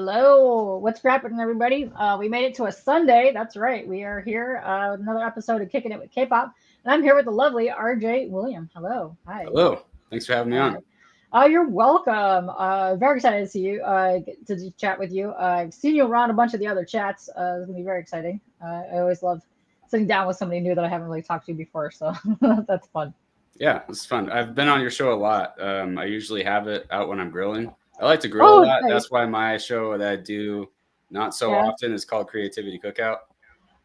Hello, what's happening, everybody? We made it to a Sunday. That's right. We are here with another episode of Kicking It with K-pop, and I'm here with the lovely RJ William. Hello, hi, Hello. Thanks for having me hi. on. You're welcome. Very excited to see you. To chat with you. I've seen you around a bunch of the other chats. It's gonna be very exciting. I always love sitting down with somebody new that I haven't really talked to before, so that's fun. Yeah, it's fun. I've been on your show a lot. I usually have it out when I'm grilling. I like to grill a Oh, lot. nice. That's why my show that I do not so Yeah. often is called Creativity Cookout.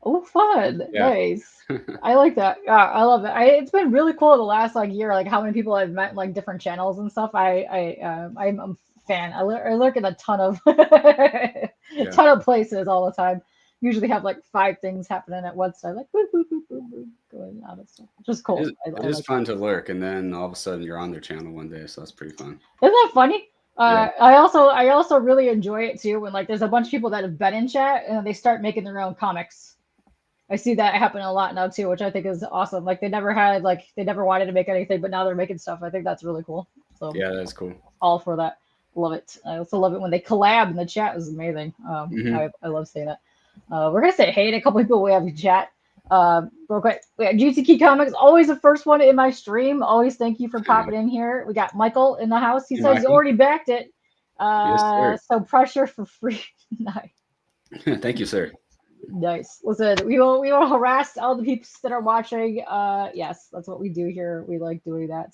Oh, fun. Yeah. Nice. I like that. Yeah, I love it. It's been really cool the last like year, like how many people I've met in like different channels and stuff. I'm a fan. I lurk in a ton of Yeah. ton of places all the time. Usually have like five things happening at once. So I'm like boop, boop, boop, boop, boop, going on and stuff. Just It cool. is, it I is like fun to lurk, and then all of a sudden you're on their channel one day, so that's pretty fun. it. Isn't that funny? Yeah. I also really enjoy it too when like there's a bunch of people that have been in chat and they start making their own comics. I see that happen a lot now too, which I think is awesome. Like they never wanted to make anything, but now they're making stuff. I think that's really cool. So Yeah, that's cool. all for that. Love it. I also love it when they collab in the chat. Is amazing. Hmm. I love seeing that. We're gonna say hey to a couple people we have in chat. Real quick, we got Juicy Key Comics, always the first one in my stream. Always thank you for popping in here. We got Michael in the house. He Hey, says he's Michael. already backed it. Yes, sir. So pressure for free. Nice. Thank you, sir. Nice. Listen, we will harass all the peeps that are watching. Yes, that's what we do here. We like doing that.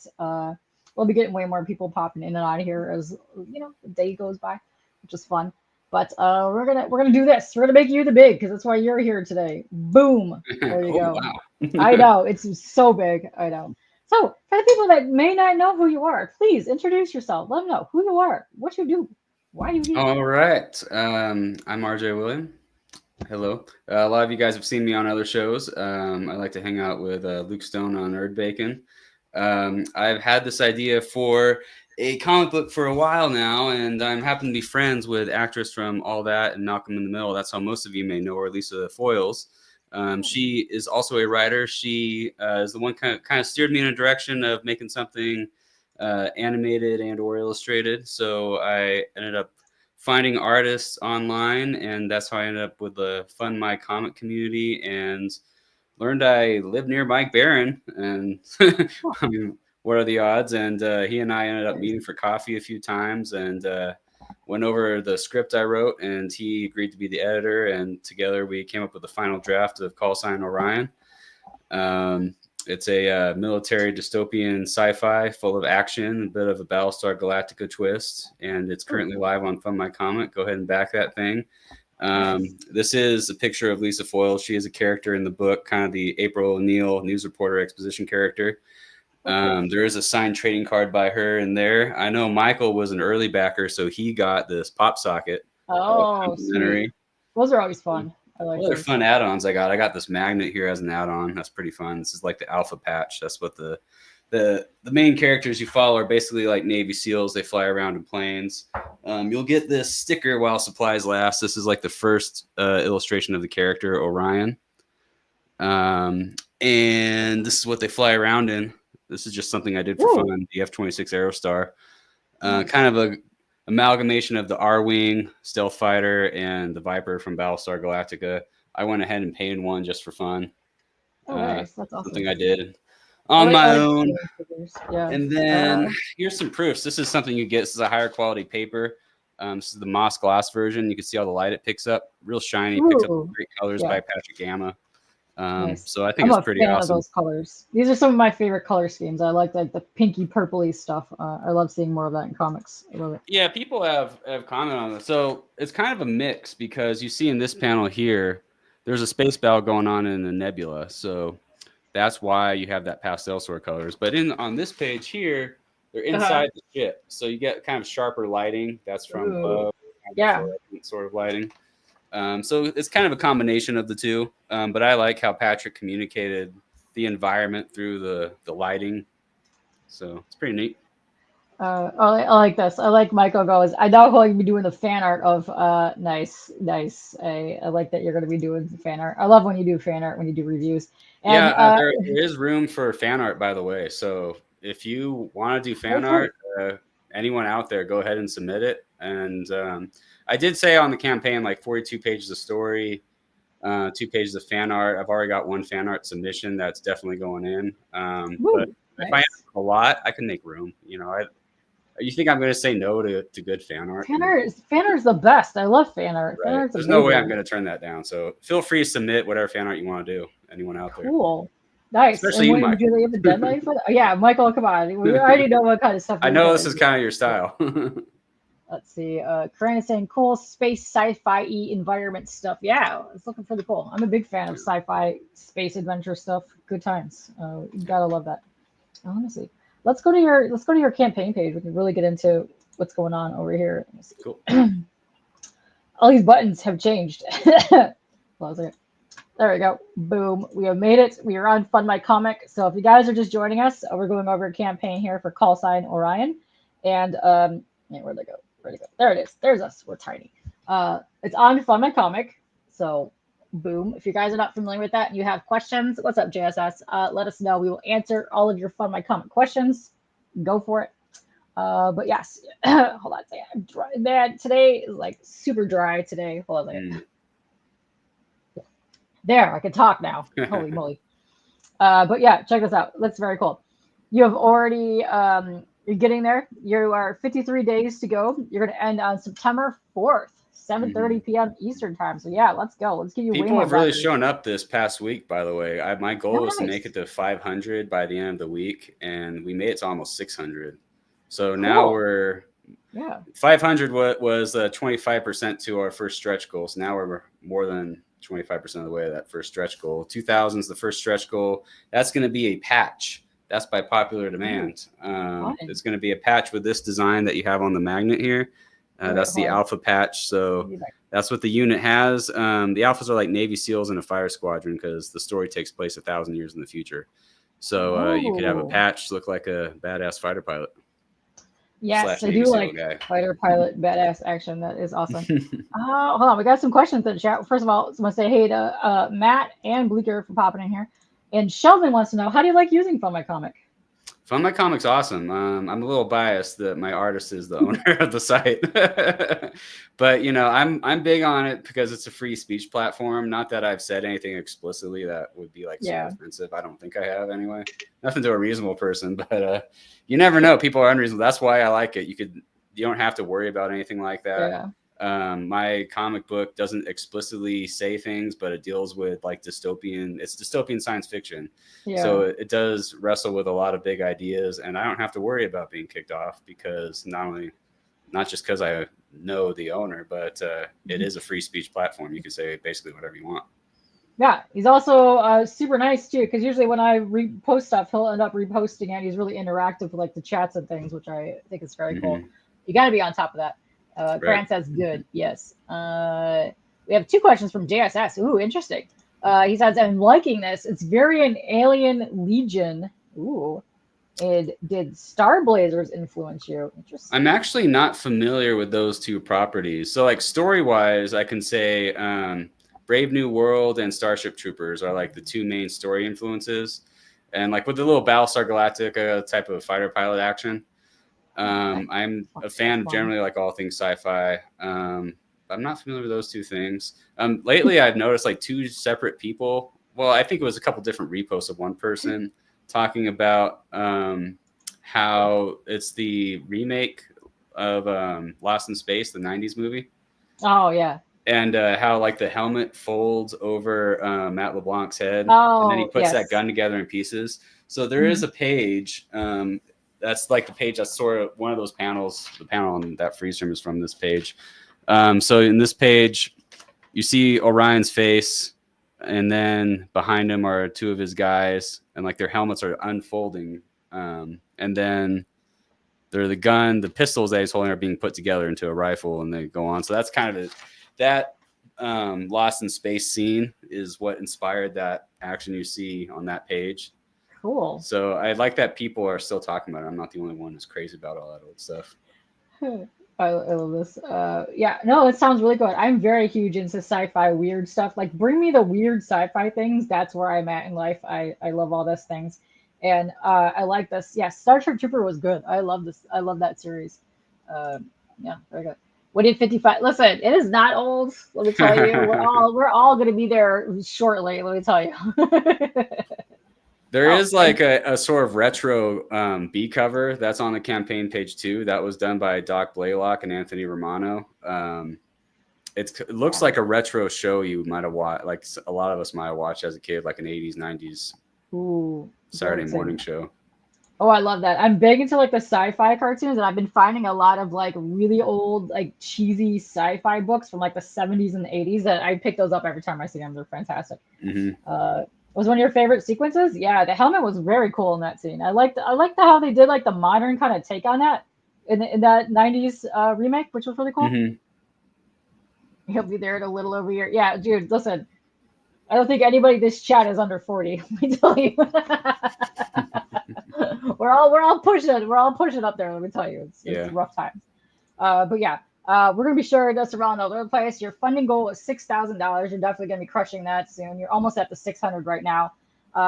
We'll be getting way more people popping in and out of here as the day goes by, which is fun. But we're gonna do this. We're gonna make you the big because that's why you're here today. Boom. There you Oh, go. I wow. know it's so big. I know. So for the people that may not know who you are, please introduce yourself. Let them know who you are, what you do, why you here. All right. I'm RJ William. Hello. A lot of you guys have seen me on other shows. I like to hang out with Luke Stone on Nerd Bacon. I've had this idea for a comic book for a while now, and I'm happen to be friends with actress from All That and Malcolm in the Middle. That's how most of you may know her, Lisa Foyles. She is also a writer. She is the one kind of steered me in a direction of making something animated and or illustrated. So I ended up finding artists online, and that's how I ended up with the Fund My Comic community and learned I live near Mike Barron. And I mean, what are the odds? And he and I ended up meeting for coffee a few times and went over the script I wrote, and he agreed to be the editor. And together we came up with the final draft of Call Sign Orion. Um, it's a military dystopian sci-fi full of action, a bit of a Battlestar Galactica twist, and it's currently live on Fun My Comic. Go ahead and back that thing. Nice. This is a picture of Lisa Foyle. She is a character in the book, kind of the April O'Neil news reporter exposition character. Okay. There is a signed trading card by her in there. I know Michael was an early backer, so he got this pop socket Oh, sweet. complimentary. Those are always fun. I like What other those. fun add-ons I got? I got this magnet here as an add-on. That's pretty fun. This is like the alpha patch. That's what the main characters you follow are basically like Navy SEALs. They fly around in planes. You'll get this sticker while supplies last. This is like the first illustration of the character Orion, and this is what they fly around in. This is just something I did for Ooh, fun. The F-26 Aerostar, nice. kind of a amalgamation of the R-wing stealth fighter and the Viper from Battlestar Galactica. I went ahead and painted one just for fun. Oh, nice. That's Something awesome. I did I on like I my like own. seeing figures. Yeah. And then here's some proofs. This is something you get. This is a higher quality paper. This is the Moss Gloss version. You can see all the light it picks up. Real shiny. Picks up Ooh, great colors yeah. by Patrick Gamma. Nice. So I think I'm it's a pretty fan of awesome. those colors. These are some of my favorite color schemes. I like the pinky purpley stuff. I love seeing more of that in comics. I love it. Yeah, people have commented on this. So it's kind of a mix because you see in this panel here, there's a space battle going on in the nebula. So that's why you have that pastel sort of colors. But on this page here, they're Uh-huh. inside the ship. So you get kind of sharper lighting. That's from Ooh. above, kind of Yeah. fluorescent sort of lighting. So it's kind of a combination of the two. But I like how Patrick communicated the environment through the lighting. So it's pretty neat. I like this. I like Michael goes. I know how you be doing the fan art of nice, nice. I like that you're gonna be doing the fan art. I love when you do fan art when you do reviews. Yeah, And there is room for fan art, by the way. So if you want to do oh fan sweet. art, anyone out there, go ahead and submit it. And I did say on the campaign like 42 pages of story, 2 pages of fan art. I've already got one fan art submission that's definitely going in. But Woo, if I have nice. a lot, I can make room. You think I'm going to say no to good fan art? Fan art is the best. I love fan art. Fan Right. art's There's no way I'm amazing. going to turn that down. So feel free to submit whatever fan art you want to do. Anyone out there, Cool. Nice. especially And you, when Mike. do they have a deadline for that? Oh, yeah, Michael, come on. We already know what kind of stuff I you're know gonna this is do. kind of your style. Let's see. Corinne is saying cool space sci-fi environment stuff. Yeah, it's looking pretty cool. I'm a big fan of sci-fi space adventure stuff. Good times. You gotta love that. Let me see. Let's go to your campaign page. We can really get into what's going on over here. Let me see. Cool. All these buttons have changed. Close it. There we go. Boom. We have made it. We are on Fund My Comic. So if you guys are just joining us, we're going over a campaign here for Call Sign Orion. And yeah, where'd they go? Where'd it go? There it is. There's us. We're tiny. It's on Fund My Comic. So boom. If you guys are not familiar with that and you have questions, what's up, JSS? Let us know. We will answer all of your Fund My Comic questions. Go for it. But yes, hold on a second. I'm dry. Man, today is like super dry today. Hold on a second. There, I can talk now. Holy moly. But yeah, check this out. That's very cool. You have already, you're getting there. You are 53 days to go. You're going to end on September 4th, 7:30 p.m. Eastern time. So yeah, let's go. Let's give you way People more have really backers. shown up this past week, by the way. My goal was to make Nice. it to 500 by the end of the week, and we made it to almost 600. So now Cool. we're Yeah. 500 was 25% to our first stretch goal. So now we're more than 25% of the way to that first stretch goal. 2000 is the first stretch goal. That's going to be a patch. That's by popular demand. Fun. It's going to be a patch with this design that you have on the magnet here. Wait, That's the hold on. alpha patch. So Be back. that's what the unit has. The alphas are like Navy SEALs in a fire squadron because the story takes place 1,000 years in the future. So you could have a Oh. patch look like a badass fighter pilot. Yes, I Navy do SEAL like guy. fighter pilot badass action. That is awesome. Hold on, we got some questions in the chat. First of all, I want to say hey to Matt and Bleeker for popping in here. And Sheldon wants to know, how do you like using Fund My Comic? Fund My Comic's awesome. I'm a little biased that my artist is the owner of the site, but I'm big on it because it's a free speech platform. Not that I've said anything explicitly that would be like super offensive. I don't think I have anyway. Nothing to a reasonable person, but you never know. People are unreasonable. That's why I like it. You don't have to worry about anything like that. Yeah. My comic book doesn't explicitly say things, but it deals with like it's dystopian science fiction. Yeah. So it does wrestle with a lot of big ideas, and I don't have to worry about being kicked off because not just because I know the owner, but it is a free speech platform. You can say basically whatever you want. Yeah, he's also super nice too, because usually when I repost stuff, he'll end up reposting it. He's really interactive with like the chats and things, which I think is very cool. You got to be on top of that. Grant says good. Yes. We have 2 questions from JSS. Ooh, interesting. He says, I'm liking this. It's very an Alien Legion. Ooh. Did Star Blazers influence you? Interesting. I'm actually not familiar with those 2 properties. So like story-wise, I can say Brave New World and Starship Troopers are like the 2 main story influences. And like with the little Battlestar Galactica type of fighter pilot action. I'm a fan of generally like all things sci-fi. I'm not familiar with those 2 things. Lately, I've noticed like 2 separate people. Well, I think it was a couple different reposts of one person talking about how it's the remake of Lost in Space, the 90s movie. Oh, yeah. And how like the helmet folds over Matt LeBlanc's head. Oh, and then he puts yes. that gun together in pieces. So there is a page. That's like the page that's sort of one of those panels. The panel on that freeze frame is from this page. So in this page, you see Orion's face, and then behind him are 2 of his guys, and like their helmets are unfolding. And then the pistols that he's holding are being put together into a rifle, and they go on. So that's kind of that Lost in Space scene is what inspired that action you see on that page. Cool. So I like that people are still talking about it. I'm not the only one who's crazy about all that old stuff. I love this. Yeah, no, it sounds really good. I'm very huge into sci-fi weird stuff. Like, bring me the weird sci-fi things. That's where I'm at in life. I love all those things. And I like this. Yeah, Star Trek Trooper was good. I love this. I love that series. Yeah, very good. What did 55? Listen, it is not old. Let me tell you, we're all going to be there shortly. Let me tell you. There Oh, is like a sort of retro B cover that's on the campaign page too. That was done by Doc Blaylock and Anthony Romano. It looks yeah. like a retro show you might have watched, like a lot of us might have watched as a kid, like an 80s, 90s Ooh, very Saturday morning exciting. show. Oh, I love that. I'm big into like the sci-fi cartoons, and I've been finding a lot of like really old, like cheesy sci-fi books from like the 70s and the 80s that I pick those up every time I see them. They're fantastic. Hmm. Was one of your favorite sequences? Yeah, the helmet was very cool in that scene. I liked how they did like the modern kind of take on that in that 90s remake, which was really cool. Hmm. He'll be there in a little over a year. Yeah, dude, listen, I don't think anybody in this chat is under 40. Let me tell you. we're all pushing up there. Let me tell you, it's Yeah. rough times. But yeah, we're gonna be sharing this around all over the place. Your funding goal is $6,000. You're definitely gonna be crushing that soon. You're almost at the 600 right now.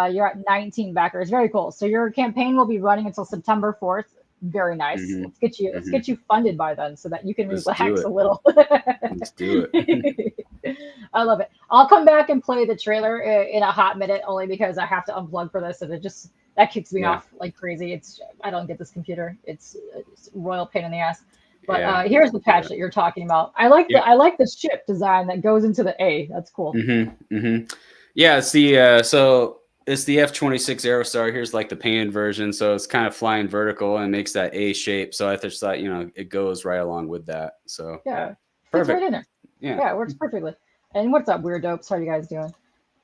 You're at 19 backers. Very cool. So your campaign will be running until September 4th. Very nice. Hmm. Let's get you funded by then, so that you can Let's do relax a it. little. Let's do it. I love it. I'll come back and play the trailer in a hot minute, only because I have to unplug for this, and that kicks me Yeah. off like crazy. I don't get this computer. It's a royal pain in the ass. But Yeah. here's the patch Yeah. that you're talking about. I like the ship design that goes into the A. That's cool. Yeah, it's the so it's the F-26 Aerostar. Here's like the painted version, so it's kind of flying vertical and makes that A shape. So I just thought, it goes right along with that. So Yeah, fits right perfect. in there. Yeah. Yeah, it works perfectly. And what's up, weird dopes? How are you guys doing?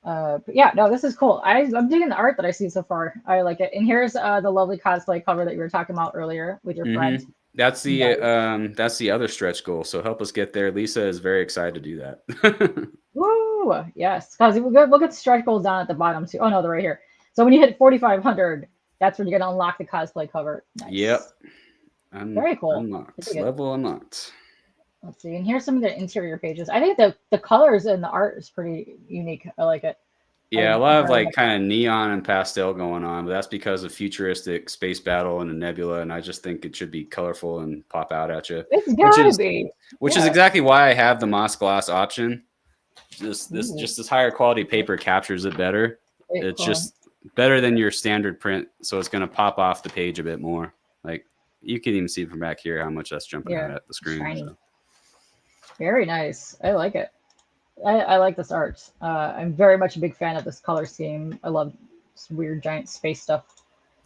But yeah, no, this is cool. I'm digging the art that I see so far. I like it. And here's the lovely cosplay cover that you were talking about earlier with your Hmm. friend. That's the other stretch goal. So help us get there. Lisa is very excited to do that. Woo! Yes, because we'll get the stretch goals down at the bottom too. Oh no, they're right here. So when you hit 4,500, that's when you're gonna unlock the cosplay cover. Yep. Nice. Very cool. I Unlocked. dig it. Level unlocked. Let's see. And here's some of the interior pages. I think the colors and the art is pretty unique. I like it. Yeah, a I'm lot of very like much. kind of neon and pastel going on, but that's because of futuristic space battle and a nebula, and I just think it should be colorful and pop out at you, It's which gotta is be. which is Yeah. exactly why I have the Moss Gloss option. Ooh, This higher quality paper captures it better. very It's cool. just better than your standard print, so it's going to pop off the page a bit more. Like you can even see from back here how much that's jumping out Yeah. at the screen. Shiny. So Very nice. I like it. I like this art. I'm very much a big fan of this color scheme. I love this weird giant space stuff.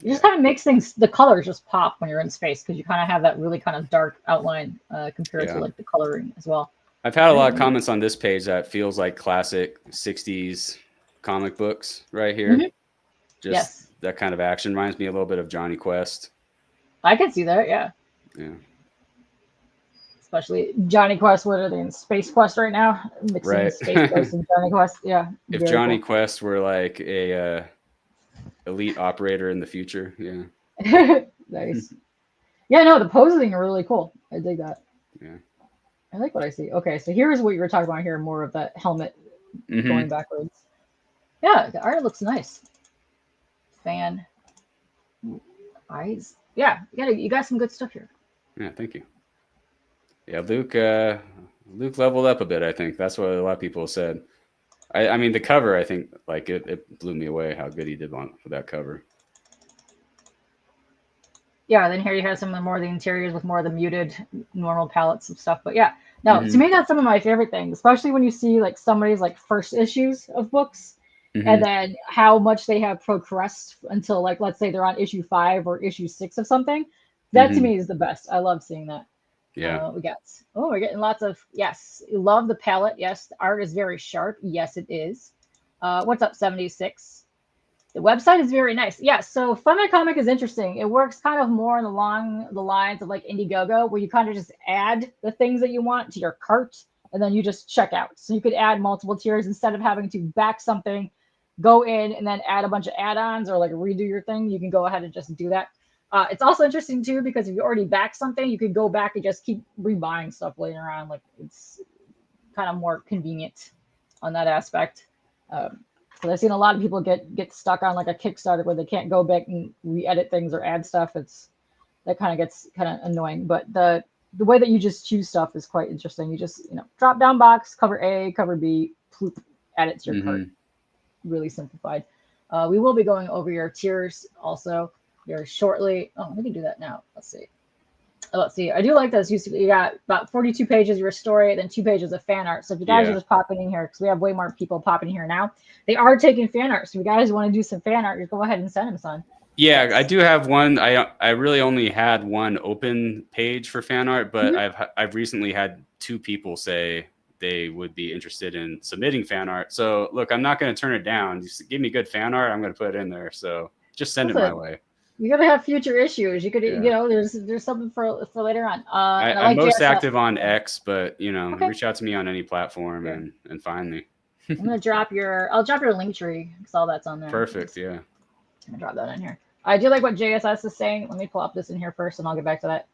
It just yeah, kind of makes things, the colors just pop when you're in space because you kind of have that really kind of dark outline compared to yeah. like the coloring as well. I've had a lot of Mhm. comments on this page that feels like classic '60s comic books right here. Just Yes, that kind of action reminds me a little bit of Johnny Quest. I can see that. Yeah, Yeah, especially Johnny Quest. What are they in Space Quest right now? Mixing right. Space Quest and Johnny Quest. Yeah, If very Johnny cool. Quest were like a elite operator in the future, yeah, Nice. Yeah, no, the posing are really cool. I dig that. yeah. I like what I see. Okay, so here's what you were talking about here, more of that helmet Hmm. going backwards. Yeah, the art looks nice. Fan eyes. Yeah, you got some good stuff here. Yeah, thank you. Yeah, Luke leveled up a bit. I think that's what a lot of people said. I mean, the cover. I think like it blew me away how good he did on for that cover. Yeah, then here you have some of the more of the interiors with more of the muted normal palettes of stuff. But yeah, no, to Hmm. me that's some of my favorite things, especially when you see like somebody's like first issues of books and Hmm. then how much they have progressed until like let's say they're on issue 5 or issue 6 of something. That to Hmm. me is the best. I love seeing that. Yeah. We got we're getting lots of yes. Love the palette. Yes, the art is very sharp. Yes, it is. What's up, 76? The website is very nice. Yeah, so Fun My Comic is interesting. It works kind of more along the lines of like Indiegogo, where you kind of just add the things that you want to your cart and then you just check out. So you could add multiple tiers instead of having to back something, go in and then add a bunch of add-ons or like redo your thing. You can go ahead and just do that. It's also interesting too because if you already back something, you could go back and just keep rebuying stuff later on. Like it's kind of more convenient on that aspect. Um, because I've seen a lot of people get stuck on like a Kickstarter where they can't go back and re-edit things or add stuff. It's that kind of gets kind of annoying. But the way that you just choose stuff is quite interesting. You just, drop down box, cover A, cover B, ploop, add it to your cart. Really simplified. We will be going over your tiers also here shortly. Oh, we can do that now. Let's see. I do like this. You got about 42 pages of your story, then 2 pages of fan art. So if you guys are just popping in here, because we have way more people popping here now, they are taking fan art. So if you guys want to do some fan art, just go ahead and send them, son. Yeah, yes. I do have one. I really only had one open page for fan art, but I've recently had 2 people say they would be interested in submitting fan art. So look, I'm not going to turn it down. Just give me good fan art. I'm going to put it in there. So just send it my way. You're gonna have future issues. You could, there's something for later on. I'm most active on X, but reach out to me on any platform and find me. I'm gonna I'll drop your link tree because all that's on there. Perfect. Yeah. I'm gonna drop that in here. I do like what JSS is saying. Let me pull up this in here first, and I'll get back to that.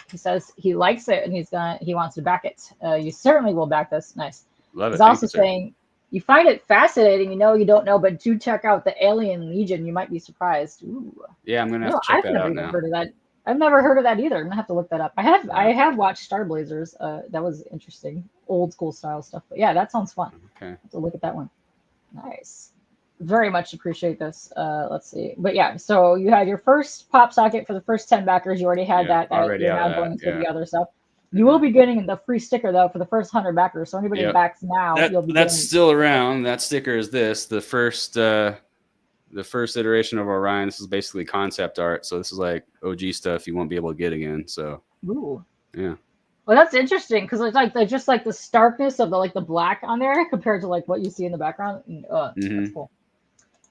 He says he likes it and he wants to back it. You certainly will back this. Nice. Love it. He's also saying, you find it fascinating, you don't know, but do check out the Alien Legion. You might be surprised. Ooh. Yeah, I'm gonna have to check that out now. Heard of that. I've never heard of that either. I'm gonna have to look that up. I have watched Star Blazers. That was interesting, old school style stuff. But yeah, that sounds fun. Okay. So look at that one. Nice. Very much appreciate this. Let's see. But yeah, so you had your first pop socket for the first 10 backers. You already had that. Already you're now going into the other stuff. You will be getting the free sticker though for the first 100 backers. So anybody who backs now, you'll be that's still around. That sticker is the first iteration of Orion. This is basically concept art. So this is like OG stuff you won't be able to get again. So yeah. Well, that's interesting because it's like just like the starkness of the black on there compared to like what you see in the background. That's cool.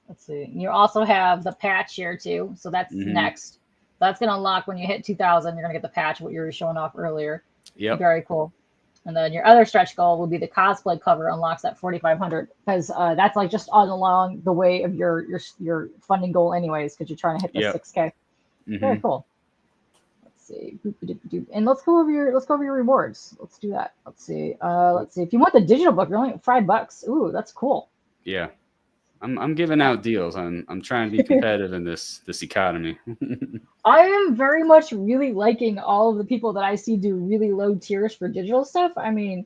Let's see. You also have the patch here too. So that's next. That's gonna unlock when you hit 2,000. You're gonna get the patch what you were showing off earlier. Yep. Very cool. And then your other stretch goal will be the cosplay cover unlocks at 4,500 because that's like just on along the way of your funding goal anyways because you're trying to hit the 6K. Very cool. Let's see. And let's go over your rewards. Let's do that. Let's see. If you want the digital book, you're only at $5. Ooh, that's cool. Yeah. I'm giving out deals. I'm trying to be competitive in this economy. I am very much really liking all of the people that I see do really low tiers for digital stuff. I mean,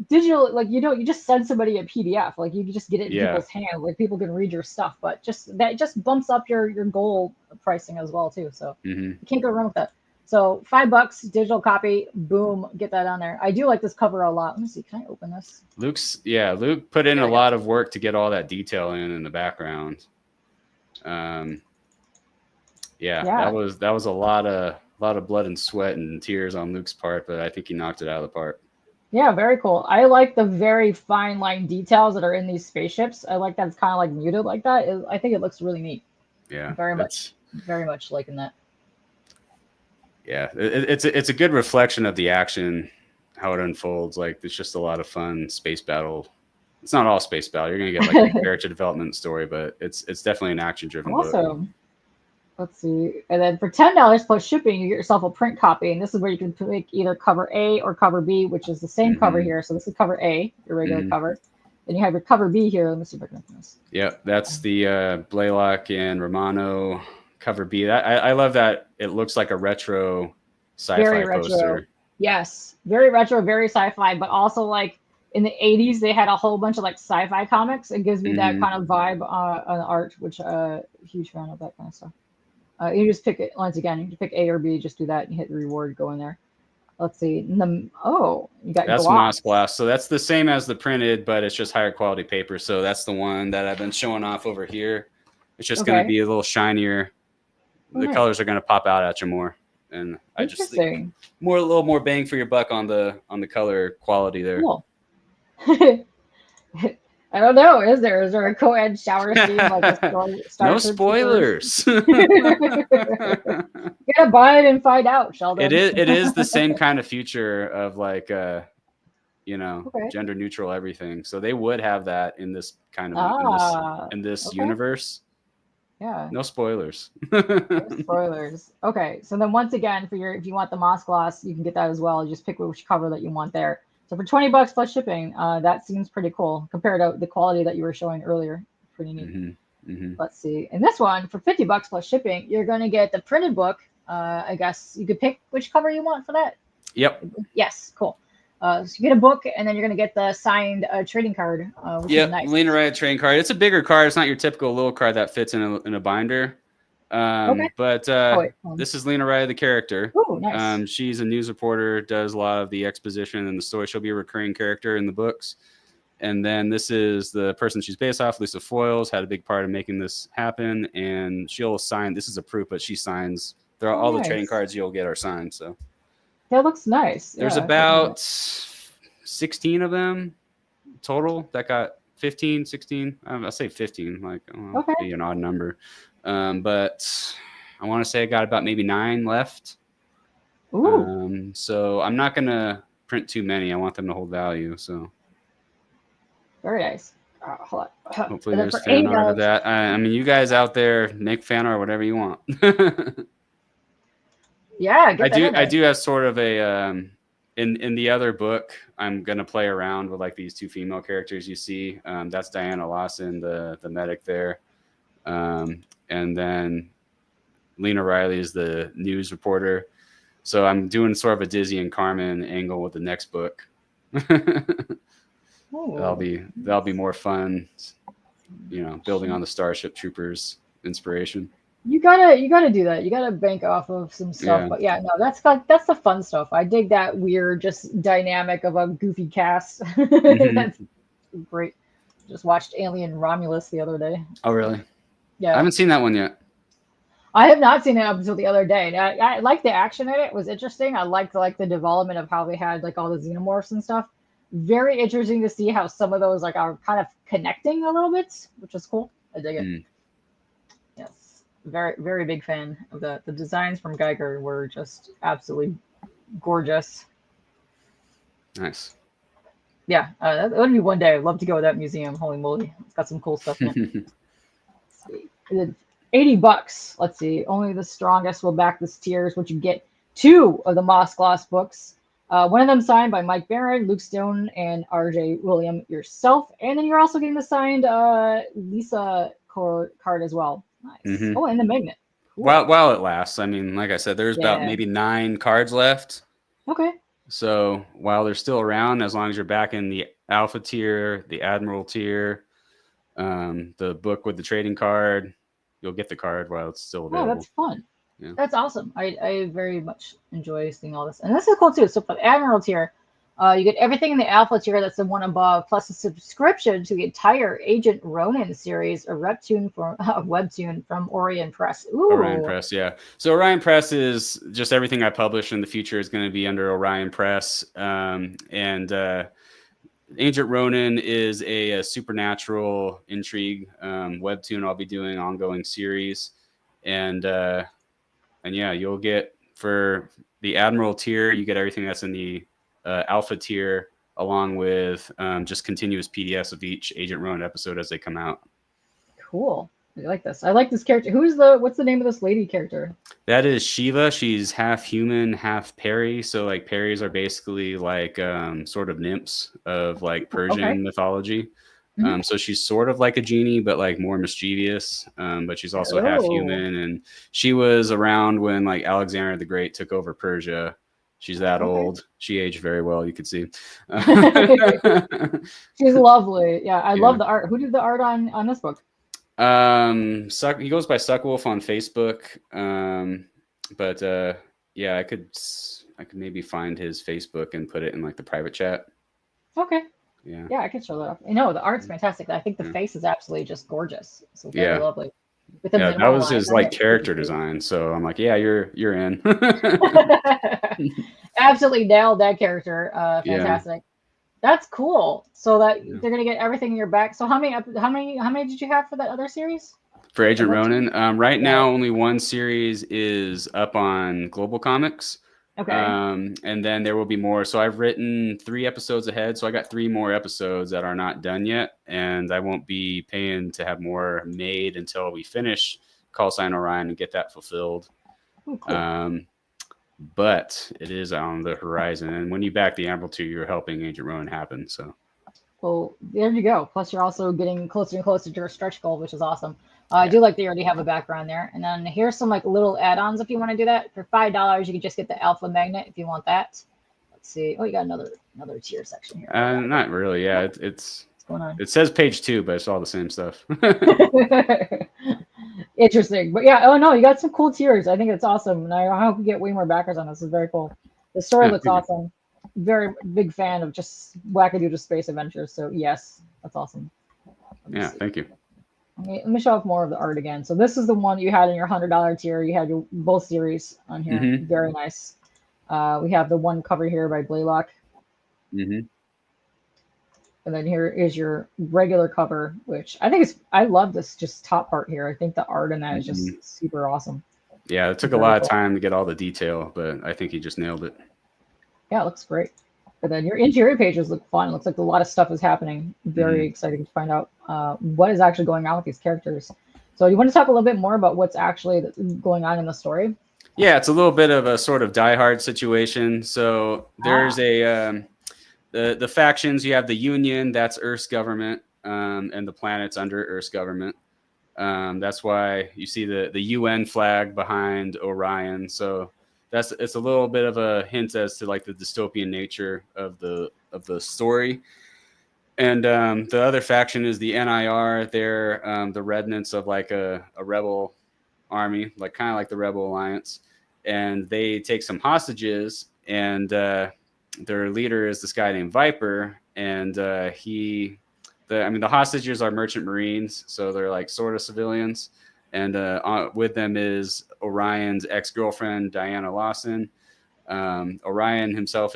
digital, like you just send somebody a PDF, like you can just get it in people's hands, like people can read your stuff. But that just bumps up your goal pricing as well too. So you can't go wrong with that. So $5 digital copy, boom, get that on there. I do like this cover a lot. Let me see, can I open this? Luke put in a lot of work to get all that detail in the background. That was a lot of blood and sweat and tears on Luke's part, but I think he knocked it out of the park. Yeah, very cool. I like the very fine line details that are in these spaceships. I like that it's kind of like muted like that. I think it looks really neat. Yeah, very much liking that. Yeah, it's a good reflection of the action, how it unfolds. Like it's just a lot of fun space battle. It's not all space battle. You're gonna get like a character development story, but it's definitely an action driven book. Awesome. Let's see. And then for $10 plus shipping, you get yourself a print copy, and this is where you can pick either cover A or cover B, which is the same cover here. So this is cover A, your regular cover. Then you have your cover B here. Let me see if I can open this. Yeah, that's the Blaylock and Romano cover B. I love that. It looks like a retro sci-fi poster. Yes, very retro, very sci-fi, but also like in the 80s they had a whole bunch of like sci-fi comics. It gives me that kind of vibe on art, which huge fan of that kind of stuff. You just pick it once again. You can pick A or B. Just do that and hit the reward. Go in there. Let's see. You got that's Moss Glass. So that's the same as the printed, but it's just higher quality paper. So that's the one that I've been showing off over here. It's just going to be a little shinier. The colors are going to pop out at you more, and I just think a little more bang for your buck on the color quality there. Cool. I don't know. Is there a co-ed shower scene like no spoilers? You gotta buy it and find out, Sheldon. It is the same kind of future of like gender neutral everything. So they would have that in this kind of in this universe. Yeah. No spoilers. No spoilers. Okay. So then once again, if you want the Moss Gloss, you can get that as well. You just pick which cover that you want there. So for $20 plus shipping, that seems pretty cool compared to the quality that you were showing earlier. Pretty neat. Let's see. And this one for $50 plus shipping, you're going to get the printed book. I guess you could pick which cover you want for that. Yep. Yes, cool. So you get a book, and then you're gonna get the signed trading card, which is Yep. nice. Lena Riot trading card. It's a bigger card. It's not your typical little card that fits in a binder. Okay. But Oh wait. this is Lena Riot, the character. Oh, nice. She's a news reporter, does a lot of the exposition and the story. She'll be a recurring character in the books. And then this is the person she's based off, Lisa Foyles, had a big part in making this happen. And she'll sign, this is a proof, but she signs. All the trading Nice. cards you'll get are signed. So That looks nice. there's Yeah, about 16 of them total that got 15, 16. I'll say 15, like okay. be an odd number. But I want to say I got about maybe 9 left. Ooh. So I'm not going to print too many. I want them to hold value. So Very nice. Hold on. hopefully there's fan art of that. I mean, you guys out there make fan art whatever you want. Yeah, I do have sort of a in the other book. I'm gonna play around with like these 2 female characters you see. That's Diana Lawson, the medic there, and then Lena Riley is the news reporter. So I'm doing sort of a Dizzy and Carmen angle with the next book. That'll be more fun, building on the Starship Troopers inspiration. You gotta do that. You gotta bank off of some stuff. Yeah. But yeah, no, that's the fun stuff. I dig that weird, just dynamic of a goofy cast. Mm-hmm. That's great. Just watched Alien Romulus the other day. Oh, really? Yeah. I haven't seen that one yet. I have not seen it up until the other day. I like the action in it. It was interesting. I liked the development of how they had like all the xenomorphs and stuff. Very interesting to see how some of those like are kind of connecting a little bit, which is cool. I dig it. Mm. Yes, very very big fan of the designs from Geiger were just absolutely gorgeous. Nice. Yeah, that would be one day. I'd love to go to that museum. Holy moly, it's got some cool stuff in it. Let's see. $80. Let's see. Only the strongest will back this tiers, which you get 2 of the Moss Gloss books. One of them signed by Mike Barron, Luke Stone, and R.J. William yourself. And then you're also getting the signed Lisa card as well. Nice. Mm-hmm. Oh, and the magnet. Cool. While it lasts. I mean, like I said, there's about maybe 9 cards left. Okay. So while they're still around, as long as you're back in the Alpha tier, the Admiral tier, the book with the trading card, you'll get the card while it's still available. Oh, that's fun. Yeah. That's awesome. I very much enjoy seeing all this. And this is cool too. So for the Admiral tier, you get everything in the Alpha tier, that's the one above, plus a subscription to the entire Agent Ronin series, a webtoon from Orion Press. Ooh. Orion Press, yeah. So Orion Press is just everything I publish in the future is going to be under Orion Press. Agent Ronin is a supernatural intrigue webtoon. I'll be doing ongoing series, and yeah, you'll get for the Admiral tier, you get everything that's in the Alpha tier, along with just continuous PDFs of each Agent Ronin episode as they come out. Cool. I like this. I like this character. What's the name of this lady character? That is Shiva. She's half human, half Peri. So like Peris are basically like sort of nymphs of like Persian mythology. Mm-hmm. So she's sort of like a genie, but like more mischievous. But she's also half human, and she was around when like Alexander the Great took over Persia. She's that old. She aged very well, you could see. She's lovely. Yeah, I love the art. Who did the art on this book? He goes by Suckwolf on Facebook. But yeah, I could maybe find his Facebook and put it in like the private chat. Okay. Yeah, I can show that up. No, the art's fantastic. I think the face is absolutely just gorgeous. So very lovely. With that was his like character design. So I'm like, yeah, you're in. Absolutely nailed that character. Fantastic. That's cool. So that they're gonna get everything in your back. So how many did you have for that other series? For Agent Ronin, right now only one series is up on Global Comics. Okay. And then there will be more. So I've written 3 episodes ahead. So I got 3 more episodes that are not done yet, and I won't be paying to have more made until we finish Call Sign Orion and get that fulfilled. Oh, cool. But it is on the horizon, and when you back the Admiral 2, you're helping Agent Ronin happen. So. Well, there you go. Plus, you're also getting closer and closer to your stretch goal, which is awesome. I do like that you already have a background there. And then here's some like little add-ons if you want to do that. For $5, you can just get the Alpha Magnet if you want that. Let's see. Oh, you got another tier section here. Not really. Yeah, What's going on? it says page 2, but it's all the same stuff. Interesting, but yeah. Oh no, you got some cool tiers. I think it's awesome, and I hope we get way more backers on this. It's very cool. The story Yeah, looks thank you. awesome. Very big fan of just wackadoodle space adventures. So yes, that's awesome. Yeah, thank you. Let me show off more of the art again. So this is the one you had in your $100 tier. You had your both series on here. Mm-hmm. Very nice. We have the one cover here by Blaylock. Mm-hmm. And then here is your regular cover, which I think is, I love this just top part here. I think the art in that is Mm-hmm. just super awesome. Yeah, it took Very a lot cool. of time to get all the detail, but I think he just nailed it. Yeah, it looks great. But then your interior pages look fun. It looks like a lot of stuff is happening. Very exciting to find out what is actually going on with these characters. So you want to talk a little bit more about what's actually going on in the story? Yeah, it's a little bit of a sort of Die Hard situation. So there's the factions. You have the Union, that's Earth's government, and the planets under Earth's government. That's why you see the UN flag behind Orion. So it's a little bit of a hint as to like the dystopian nature of the story. And the other faction is the NIR. They're the remnants of like a rebel army, like kind of like the Rebel Alliance, and they take some hostages. And their leader is this guy named Viper, and the hostages are merchant marines, so they're like sort of civilians. And with them is Orion's ex-girlfriend, Diana Lawson. Orion himself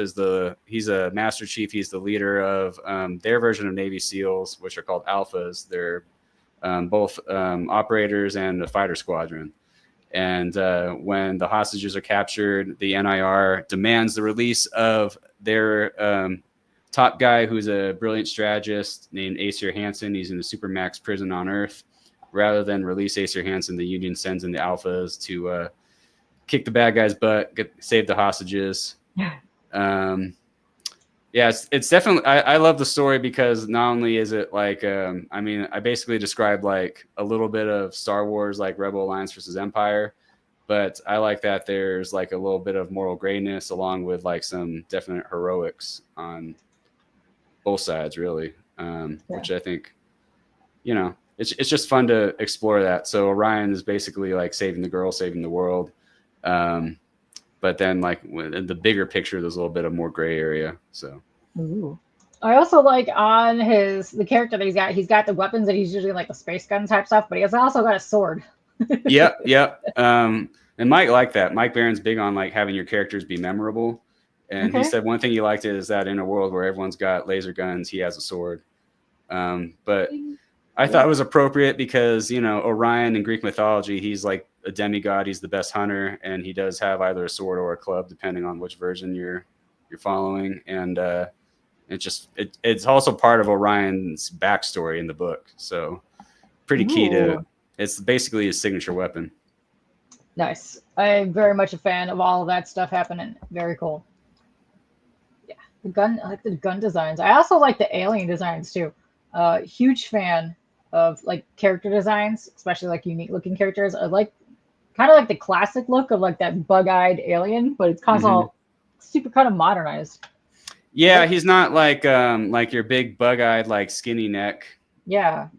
he's a master chief. He's the leader of their version of Navy SEALs, which are called Alphas. They're both operators and a fighter squadron. And when the hostages are captured, the NIR demands the release of their top guy, who's a brilliant strategist named Acer Hansen. He's in the Supermax prison on Earth. Rather than release Acer Hansen, the Union sends in the Alphas to kick the bad guy's butt, save the hostages. Yeah, it's definitely. I love the story because not only is it like, I basically described like a little bit of Star Wars, like Rebel Alliance versus Empire, but I like that there's like a little bit of moral grayness along with like some definite heroics on both sides, really, which I think, it's just fun to explore that. So Orion is basically like saving the girl, saving the world. But then, like in the bigger picture, there's a little bit of more gray area. So, ooh. I also like on the character that he's got the weapons that he's using, like the space gun type stuff, but he has also got a sword. Yep. And Mike liked that. Mike Barron's big on like having your characters be memorable, and he said one thing he liked is that in a world where everyone's got laser guns, he has a sword. But I thought it was appropriate because Orion in Greek mythology, he's like a demigod. He's the best hunter, and he does have either a sword or a club, depending on which version you're following. And it's also part of Orion's backstory in the book, so pretty key to. It's basically his signature weapon. Nice. I'm very much a fan of all of that stuff happening. Very cool. Yeah, I like the gun designs. I also like the alien designs too. Huge fan of like character designs, especially like unique looking characters. I like kind of like the classic look of like that bug-eyed alien, but it's kind of super kind of modernized. Yeah, right? He's not like your big bug-eyed, like skinny neck. Yeah.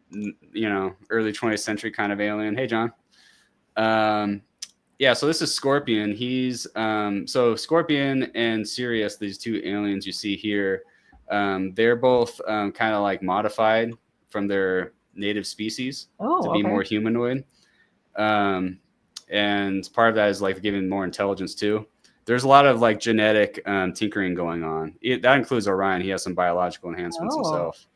Early 20th century kind of alien. Hey, John. Yeah, so this is Scorpion. He's so Scorpion and Sirius, these two aliens you see here, they're both kind of like modified from their native species to be more humanoid. And part of that is like giving more intelligence too. There's a lot of like genetic tinkering going on. That includes Orion. He has some biological enhancements himself.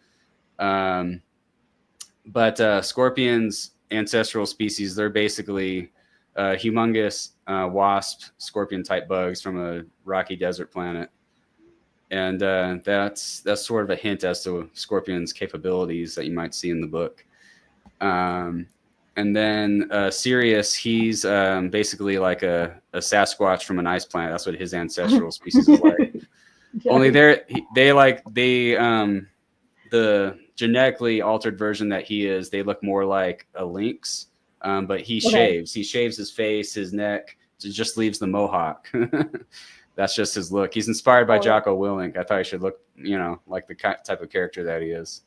But Scorpion's ancestral species, they're basically humongous wasp scorpion type bugs from a rocky desert planet. And that's sort of a hint as to Scorpion's capabilities that you might see in the book. And then Sirius, he's basically like a Sasquatch from an ice planet. That's what his ancestral species is like. Only the genetically altered version that he is, they look more like a lynx, but he shaves. He shaves his face, his neck, just leaves the mohawk. that's just his look. He's inspired by Oh, Jocko Willink. I thought he should look, like the type of character that he is.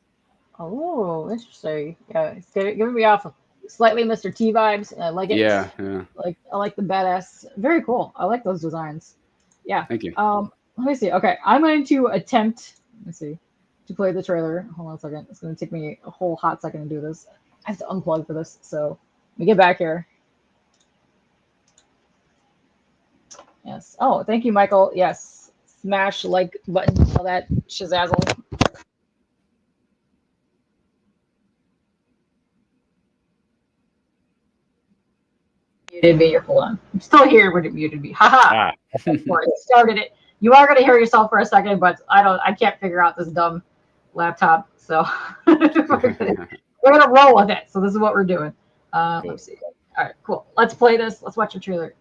oh, interesting. Yeah, it's giving me off slightly Mr. T vibes. And I like it. Yeah, yeah. Like I like the badass. Very cool. I like those designs. Yeah. Thank you. Let me see. Okay, I'm going to attempt. Let me see. To play the trailer. Hold on a second. It's going to take me a whole hot second to do this. I have to unplug for this. So let me get back here. Yes. Oh, thank you, Michael. Yes. Smash like button. All that shazazzle. Muted me. You're full on. I'm still here when it muted me. Haha. Before I started it. You are going to hear yourself for a second, but I can't figure out this dumb laptop. So we're gonna roll with it. So this is what we're doing. Cool. Let's see. All right, cool. Let's play this. Let's watch the trailer.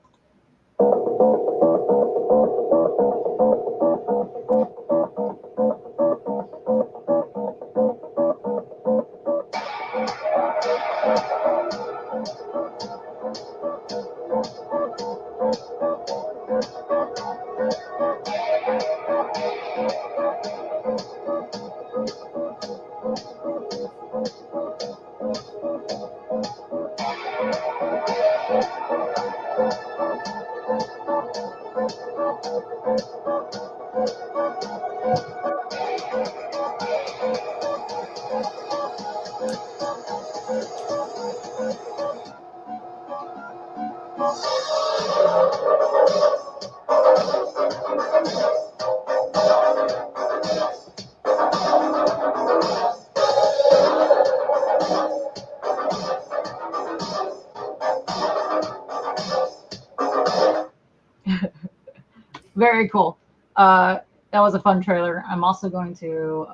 Very cool. That was a fun trailer. I'm also going to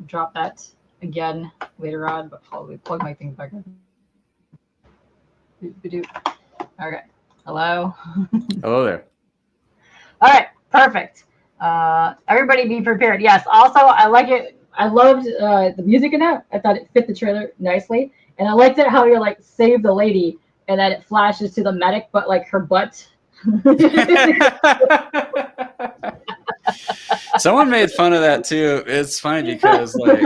drop that again later on, but probably plug my things back in. Okay. Hello. Hello there. All right. Perfect. Everybody be prepared. Yes. Also, I like it. I loved the music in that. I thought it fit the trailer nicely. And I liked it how you're like, save the lady, and then it flashes to the medic, but like her butt. Someone made fun of that too. It's funny because like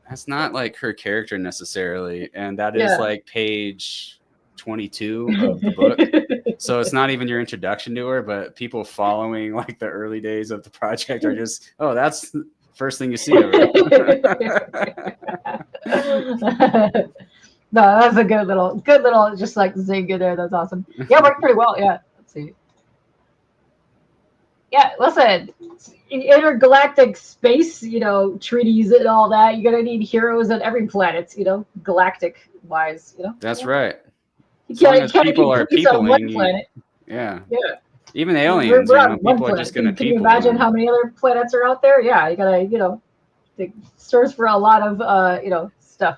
that's not like her character necessarily, and that is like page 22 of the book. So it's not even your introduction to her, but people following like the early days of the project are just, oh, that's the first thing you see of her. No, that's a good little just like zing in there. That's awesome. Yeah, worked pretty well. Yeah. Let's see. Yeah, listen, intergalactic space, treaties and all that. You're gonna need heroes on every planet, galactic wise, That's right. You can't people are peopling. One planet. Yeah. Yeah. Even aliens, people are just gonna Can you imagine how many other planets are out there? Yeah, you gotta, it serves for a lot of, stuff.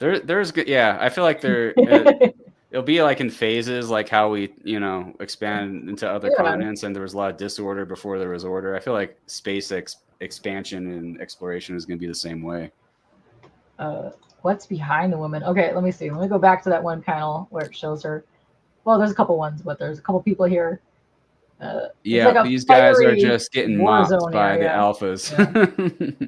There's good. Yeah, I feel like it'll be like in phases, like how we, expand into other continents, and there was a lot of disorder before there was order. I feel like space expansion and exploration is going to be the same way. What's behind the woman? Okay, let me see. Let me go back to that one panel where it shows her. Well, there's a couple ones, but there's a couple people here. Yeah, like these guys are just getting mopped by the alphas. Yeah.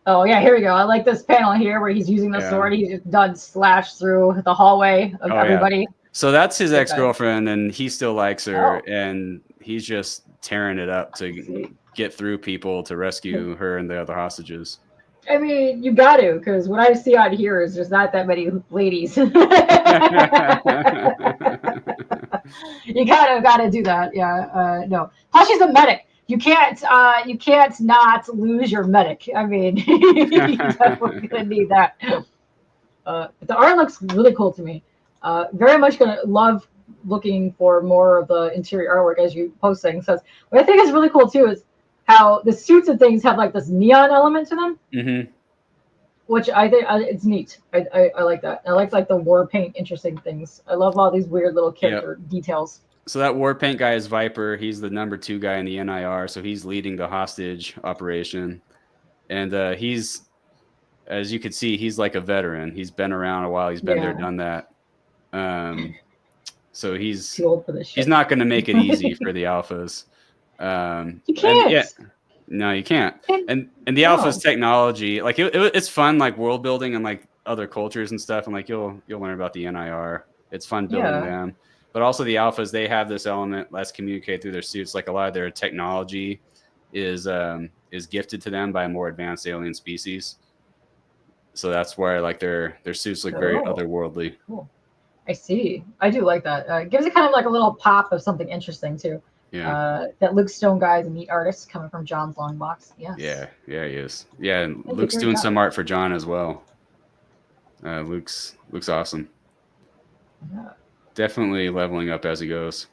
Oh, yeah, here we go. I like this panel here where he's using the sword. He's just done slash through the hallway of everybody. Yeah. So that's his ex-girlfriend, and he still likes her, and he's just tearing it up to get through people to rescue her and the other hostages. I mean, you got to, because what I see out here is just not that many ladies. You gotta do that. Yeah. No. Plus, she's a medic. You can't not lose your medic. I mean, you're definitely gonna need that. The art looks really cool to me. Very much gonna love looking for more of the interior artwork as you post things. So what I think is really cool too is how the suits and things have like this neon element to them, which I think it's neat. I like that. I like the war paint, interesting things. I love all these weird little character details. So that war paint guy is Viper. He's the number 2 guy in the NIR. So he's leading the hostage operation. And he's, as you can see, he's like a veteran. He's been around a while. He's been there, done that. So he's Too old for this shit. not going to make it easy for the alphas. You And can't. yeah, no, you can't. And the No. alphas technology, like it's fun, like world building and like other cultures and stuff. And like you'll learn about the NIR. It's fun building Yeah. them. But also the alphas, they have this element. Let's communicate through their suits. Like a lot of their technology is gifted to them by a more advanced alien species. So that's why like their suits look very otherworldly. Cool. I see. I do like that. It gives it kind of like a little pop of something interesting too. Yeah. That Luke Stone guy is a neat artist coming from John's long box. Yes. Yeah, he is. Yeah, and That's a Luke's great doing job. some art for John as well. Luke's awesome. Yeah. Definitely leveling up as he goes.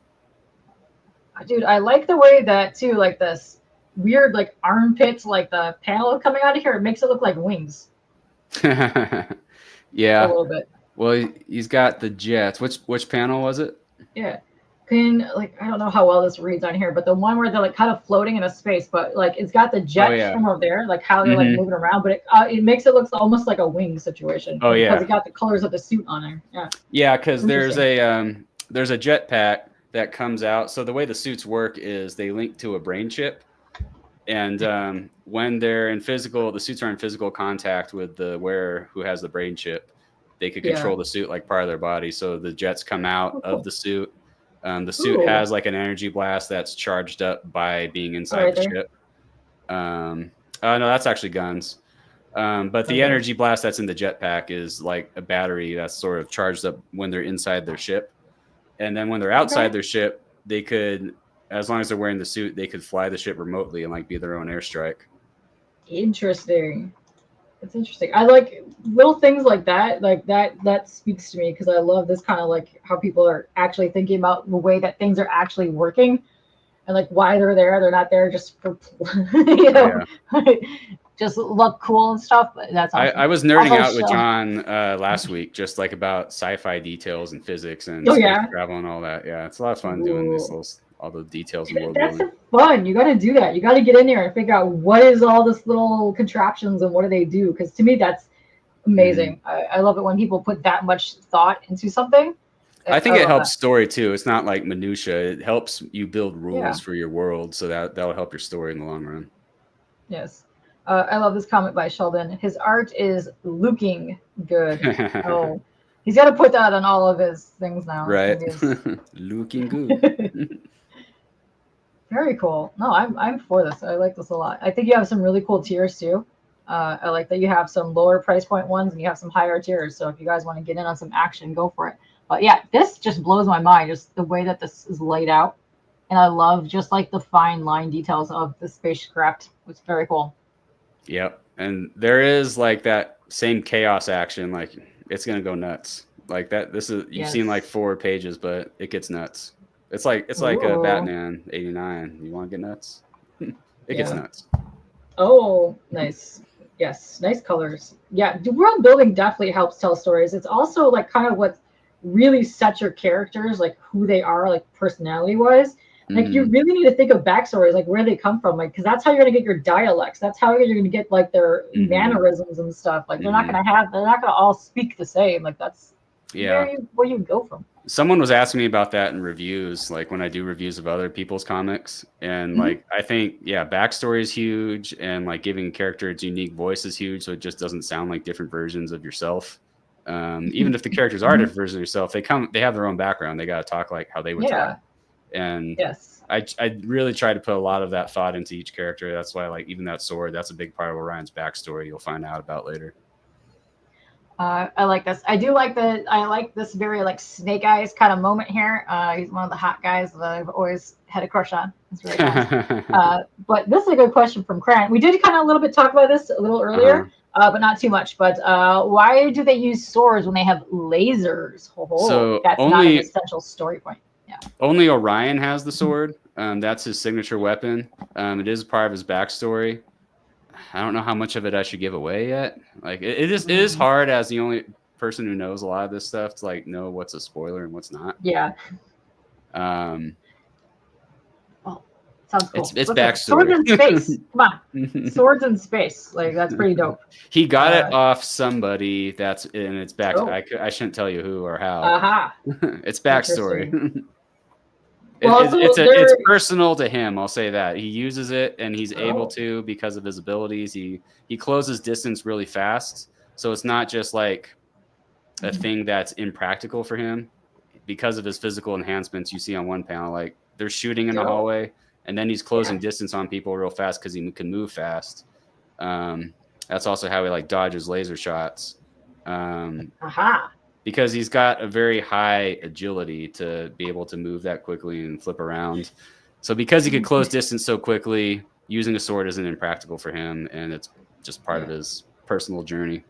Dude, I like the way that too, like this weird like armpits, like the panel coming out of here. It makes it look like wings. Yeah. A little bit. Well, he's got the jets. Which panel was it? Yeah. Like I don't know how well this reads on here, but the one where they're like kind of floating in a space, but like it's got the jets from over there, like how they're like moving around, but it makes it look almost like a wing situation. Oh yeah, because it got the colors of the suit on there. Yeah. Yeah, because there's a jetpack that comes out. So the way the suits work is they link to a brain chip, and when they're in the suits are in physical contact with the wearer who has the brain chip, they could control the suit like part of their body. So the jets come out of the suit. The suit has like an energy blast that's charged up by being inside the ship. No, that's actually guns. But the energy blast that's in the jetpack is like a battery that's sort of charged up when they're inside their ship. And then when they're outside their ship, they could, as long as they're wearing the suit, they could fly the ship remotely and like be their own airstrike. Interesting. It's interesting. I like little things like that. Like that speaks to me because I love this kind of like how people are actually thinking about the way that things are actually working and like why they're there. They're not there just for just look cool and stuff. But that's awesome. I was nerding out with John last week, just like about sci-fi details and physics and space travel and all that. Yeah, it's a lot of fun doing all the details and world building. That's fun. You got to do that. You got to get in there and figure out what is all this little contraptions and what do they do? Because to me, that's amazing. I love it when people put that much thought into something. I think it helps story too. It's not like minutia. It helps you build rules for your world, so that'll help your story in the long run. Yes. I love this comment by Sheldon. His art is looking good. He's got to put that on all of his things now. Right. Looking good. Very cool. No, I'm for this. I like this a lot. I think you have some really cool tiers too. I like that you have some lower price point ones and you have some higher tiers. So if you guys want to get in on some action, go for it. But yeah, this just blows my mind, just the way that this is laid out. And I love just like the fine line details of the spacecraft. It's very cool. Yep. And there is like that same chaos action. Like it's going to go nuts like that. You've seen like 4 pages, but it gets nuts. It's like a Batman 89. You want to get nuts? It gets nuts. Oh, nice. Yes, nice colors. Yeah, the world building definitely helps tell stories. It's also like kind of what really sets your characters, like who they are, like personality-wise. Like you really need to think of backstories, like where they come from, like because that's how you're gonna get your dialects. That's how you're gonna get like their mannerisms and stuff. Like they're not gonna all speak the same. Like that's where you go from. Someone was asking me about that in reviews, like when I do reviews of other people's comics. And like, I think, backstory is huge. And like giving a character its unique voice is huge. So it just doesn't sound like different versions of yourself. Even if the characters are different versions of yourself, they have their own background. They got to talk like how they would talk. And I really try to put a lot of that thought into each character. That's why like even that sword, that's a big part of Orion's backstory. You'll find out about later. I like this. I like this very like Snake Eyes kind of moment here. He's one of the hot guys that I've always had a crush on. It's really nice. But this is a good question from Cran. We did kind of a little bit talk about this a little earlier, but not too much. But why do they use swords when they have lasers? So that's not an essential story point. Yeah. Only Orion has the sword. That's his signature weapon. It is part of his backstory. I don't know how much of it I should give away yet. Like it is hard as the only person who knows a lot of this stuff to like know what's a spoiler and what's not. Yeah. Well, Sounds cool. It's What's up? Swords backstory. in space. Come on. Swords in space. Like, that's pretty dope. He got it off somebody that's in its back. Oh. I shouldn't tell you who or how. Aha. It's backstory. Well, It's personal to him. I'll say that he uses it and he's able Oh. to because of his abilities. He closes distance really fast, so it's not just like a thing that's impractical for him. Because of his physical enhancements, you see on one panel, like they're shooting in the hallway, and then he's closing distance on people real fast because he can move fast. That's also how he like dodges laser shots. Because he's got a very high agility to be able to move that quickly and flip around. So because he could close distance so quickly, using a sword isn't impractical for him, and it's just part of his personal journey.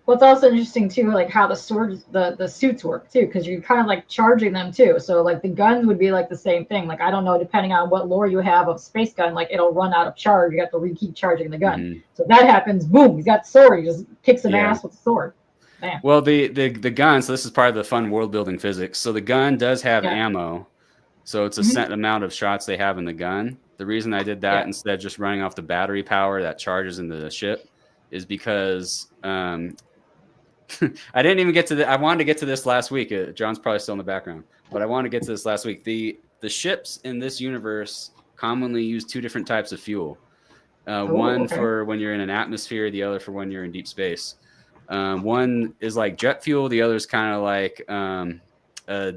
Well, it's also interesting too, like how the swords, the suits work too, because you're kind of like charging them too. So like the guns would be like the same thing. Like I don't know, depending on what lore you have of space gun, like it'll run out of charge. You have to keep charging the gun. Mm-hmm. So if that happens, boom, he's got the sword. He just kicks some ass with the sword. Man. Well, the gun. So this is part of the fun world building physics. So the gun does have ammo. So it's a set amount of shots they have in the gun. The reason I did that instead of just running off the battery power that charges into the ship is because I didn't even get to I wanted to get to this last week. John's probably still in the background, but I wanted to get to this last week. The ships in this universe commonly use two different types of fuel. One for when you're in an atmosphere, the other for when you're in deep space. One is like jet fuel. The other is kind of like a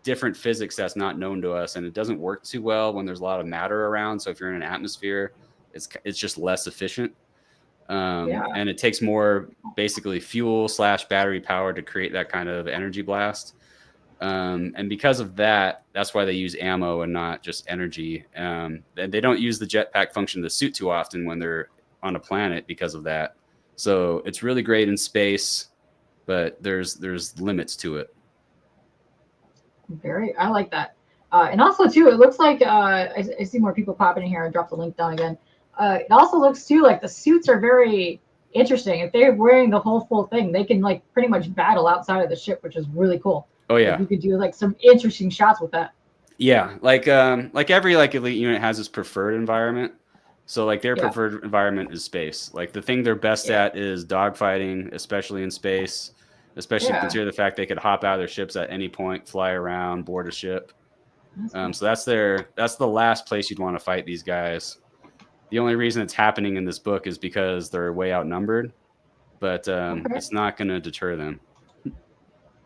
different physics that's not known to us, and it doesn't work too well when there's a lot of matter around. So if you're in an atmosphere, it's just less efficient. And it takes more basically fuel / battery power to create that kind of energy blast. And because of that, that's why they use ammo and not just energy. And they don't use the jetpack function of the suit too often when they're on a planet because of that. So it's really great in space, but there's limits to it. I like that. And also too, it looks like I see more people popping in here. I dropped the link down again. It also looks too like the suits are very interesting. If they're wearing the whole full thing, they can like pretty much battle outside of the ship, which is really cool. Oh yeah, like, you could do like some interesting shots with that. Yeah, like every like elite unit has its preferred environment. So like their preferred environment is space. Like the thing they're best at is dogfighting, especially in space. Especially if you consider the fact they could hop out of their ships at any point, fly around, board a ship. So that's the last place you'd want to fight these guys. The only reason it's happening in this book is because they're way outnumbered, but it's not going to deter them.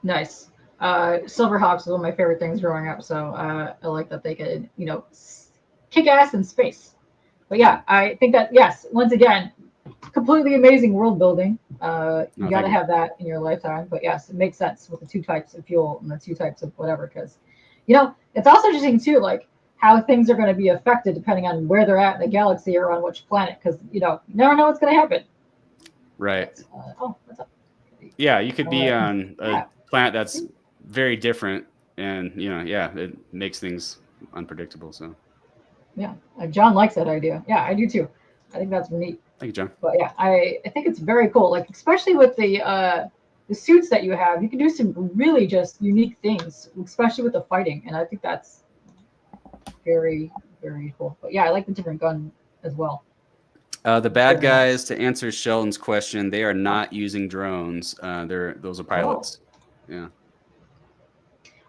Nice. Silverhawks is one of my favorite things growing up, so I like that they could, kick ass in space. But yeah, I think that, yes, once again, completely amazing world building. You got to have that in your lifetime. But yes, it makes sense with the two types of fuel and the two types of whatever, because, it's also interesting too, like, how things are going to be affected depending on where they're at in the galaxy or on which planet, because you never know what's going to happen. Right. What's up? Yeah, you could be on a planet that's very different, and it makes things unpredictable. So. Yeah, John likes that idea. Yeah, I do too. I think that's neat. Thank you, John. But yeah, I think it's very cool. Like especially with the suits that you have, you can do some really just unique things, especially with the fighting, and I think that's very, very cool. But yeah, I like the different gun as well. The bad guys, to answer Sheldon's question, they are not using drones. Those are pilots. Yeah.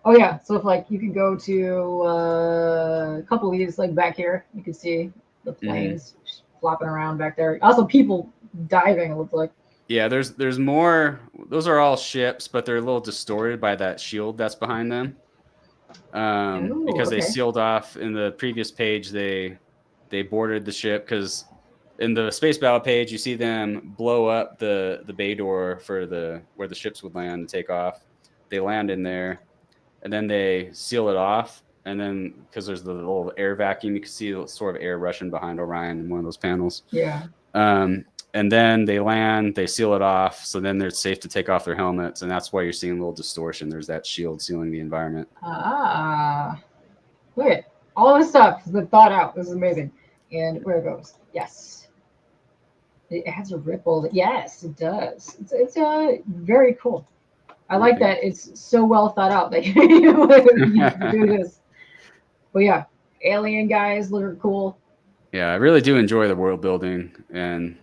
Oh yeah. So if like you could go to a couple of these, like back here, you can see the planes flopping around back there. Also people diving, it looks like. Yeah, there's more. Those are all ships, but they're a little distorted by that shield that's behind them. Because they sealed off in the previous page, they boarded the ship, because in the space battle page you see them blow up the bay door for where the ships would land and take off. They land in there, and then they seal it off, and then because there's the little air vacuum, you can see the sort of air rushing behind Orion in one of those panels. Yeah. And then they land, they seal it off, so then they're safe to take off their helmets, and that's why you're seeing a little distortion. There's that shield sealing the environment. Look at all this stuff has been thought out. This is amazing. And where it goes? Yes, it has a ripple. Yes, it does. It's very cool. I like that it's so well thought out that you do this. But yeah, alien guys look cool. Yeah, I really do enjoy the world building, and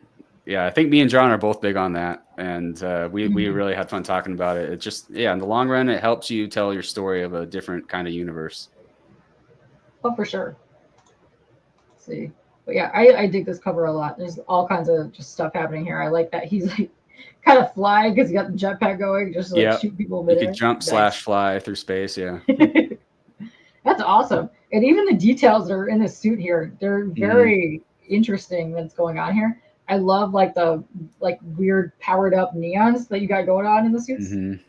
yeah, I think me and John are both big on that, and we Mhm. really had fun talking about it. It just in the long run, it helps you tell your story of a different kind of universe. Oh, for sure. Let's see, but yeah, I dig this cover a lot. There's all kinds of just stuff happening here. I like that he's like kind of flying because he got the jetpack going, just to, like Yeah, shoot people in you could midair. jump slash Nice. fly through space. Yeah. That's awesome. And even the details that are in this suit here, they're Hmm. very interesting that's going on here. I love like the like weird powered up neons that you got going on in the suits. Hmm. It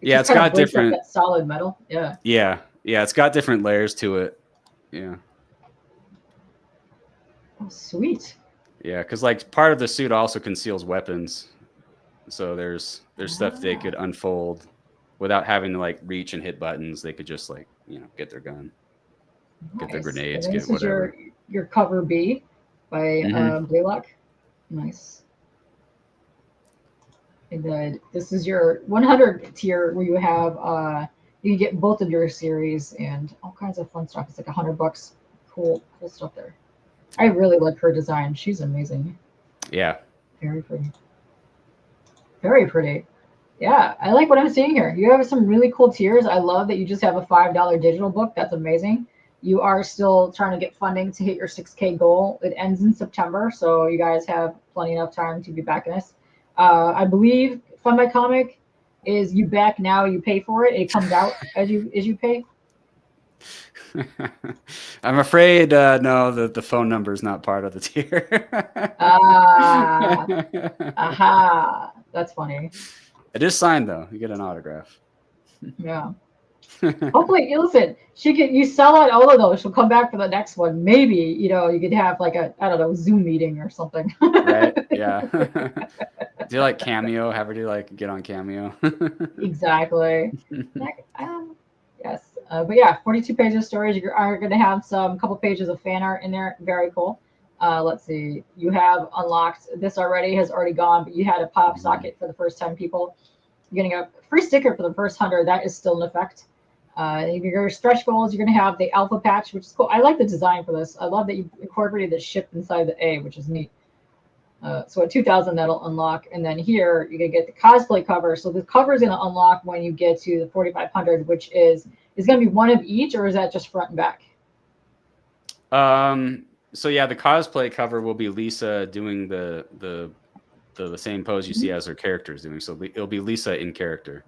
Yeah, just it's kind of got breaks up different. that solid metal. Yeah. Yeah, it's got different layers to it. Yeah. Oh, sweet. Yeah, because like part of the suit also conceals weapons, so there's stuff they Ah, could unfold without having to like reach and hit buttons. They could just like get their gun, get their nice. And grenades, then get this is whatever. your cover B by Hmm. Blaylock. Nice. And then this is your 100 tier where you have you get both of your series and all kinds of fun stuff. It's like $100. Cool stuff there. I really like her design. She's amazing. Yeah. Very pretty. Very pretty. Yeah, I like what I'm seeing here. You have some really cool tiers. I love that you just have a $5 digital book. That's amazing. You are still trying to get funding to hit your 6K goal. It ends in September, so you guys have plenty enough time to be back in this. I believe Fund My Comic is you back now, you pay for it. It comes out as you pay. I'm afraid no, the phone number is not part of the tier. Ah, aha. That's funny. It is signed though. You get an autograph. Yeah. Hopefully, listen, she can you sell out all of those, she'll come back for the next one. Maybe, you could have like a, I don't know, Zoom meeting or something. Right? Yeah. Do like Cameo? Have her do like get on Cameo? Exactly. Like, yes. But yeah, 42 pages of stories. You are going to have some couple pages of fan art in there. Very cool. Let's see. You have unlocked this already, has already gone, but you had a pop Mhm. socket for the first 10 people. You're getting a free sticker for the first 100. That is still in effect. Your stretch goals, you're going to have the alpha patch, which is cool. I like the design for this. I love that you incorporated the ship inside the A, which is neat. So at 2000, that'll unlock. And then here, you're going to get the cosplay cover. So the cover is going to unlock when you get to the 4500, which is going to be one of each, or is that just front and back? Um. So yeah, the cosplay cover will be Lisa doing the same pose you see Mhm. as her character is doing. So it'll be Lisa in character.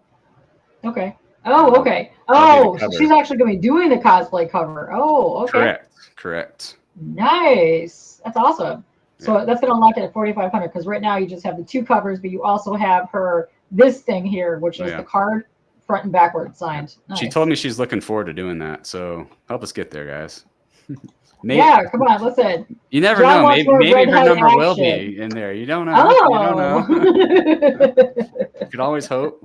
Okay. And Oh, okay. that'll be the Oh, so she's cover. actually going to be doing the cosplay cover. Oh, okay. Correct. Correct. Nice. That's awesome. Yeah. So that's going to unlock it at 4500 because right now you just have the two covers, but you also have her this thing here, which Oh is the yeah. card front and backward Yeah. signed. She told Nice. me she's looking forward to doing that. So help us get there, guys. Maybe Yeah, come on, listen. you never John know. wants Maybe more maybe her redhead number will action. be in there. You don't know. You don't Oh. know. You could always hope.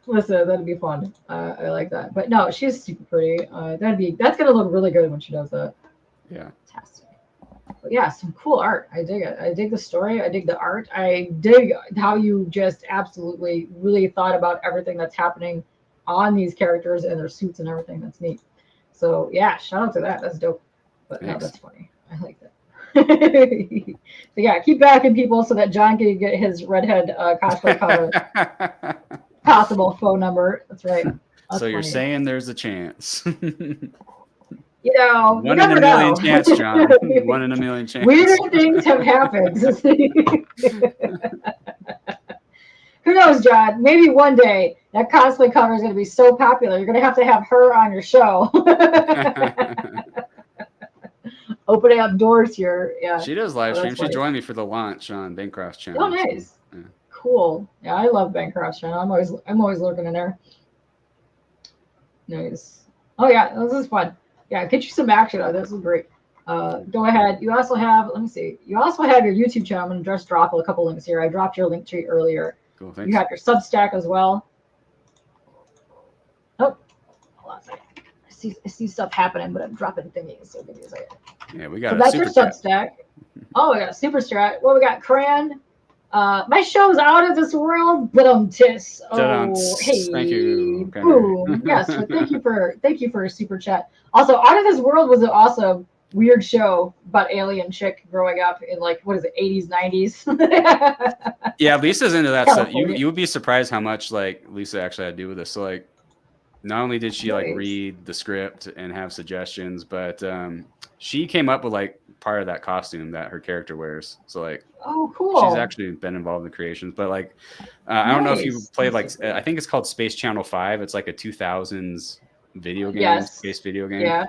Listen, that'd be fun. I like that. But no, she's super pretty. That's gonna look really good when she does that. Yeah. Fantastic. But yeah, some cool art. I dig it. I dig the story. I dig the art. I dig how you just absolutely really thought about everything that's happening on these characters and their suits and everything. That's neat. So yeah, shout out to that. That's dope. But no, Thanks. that's funny. I like that. So yeah, keep backing people so that John can get his redhead cosplay cover. Possible phone number. That's right. So That's you're funny. saying there's a chance. You One in a never million know. chance, John. One in a million Weird chance. things have happened. Who knows, John? Maybe one day that cosplay cover is going to be so popular, you're going to have her on your show, opening up doors here. Yeah. She does live Oh, stream. that's She funny. joined me for the launch on Bancroft's Oh, channel. So, nice. yeah. Cool. Yeah, I love Bancroft's channel. I'm always lurking in there. Nice. Oh yeah, this is fun. Yeah, get you some action on this. Is great. Go ahead. You also have, let me see. You also have your YouTube channel. I'm going to just drop a couple links here. I dropped your link tree earlier. Cool. You Thanks. have your Substack as well. Oh, hold on a second. I see stuff happening, but I'm dropping thingies. So give me a second. Yeah, we So got a that's your super chat. Substack. Oh, we got Super Strat. Well, we got Cran. My show's out of this world, but tis. Oh, Thank hey, you. boom. Yes, so thank you for a super chat. Also, Out of This World was an awesome, weird show about alien chick growing up in like what is it, 80s, 90s. Yeah, Lisa's into that stuff. California. You would be surprised how much like Lisa actually had to do with this. So like, not only did she like Nice. read the script and have suggestions, but she came up with like part of that costume that her character wears. So like, Oh, she's cool. actually been involved in the creations. But like, I don't know if you Nice. played That's like so cool. I think it's called Space Channel 5. It's like a 2000s video game, Yes. space video game. Yeah.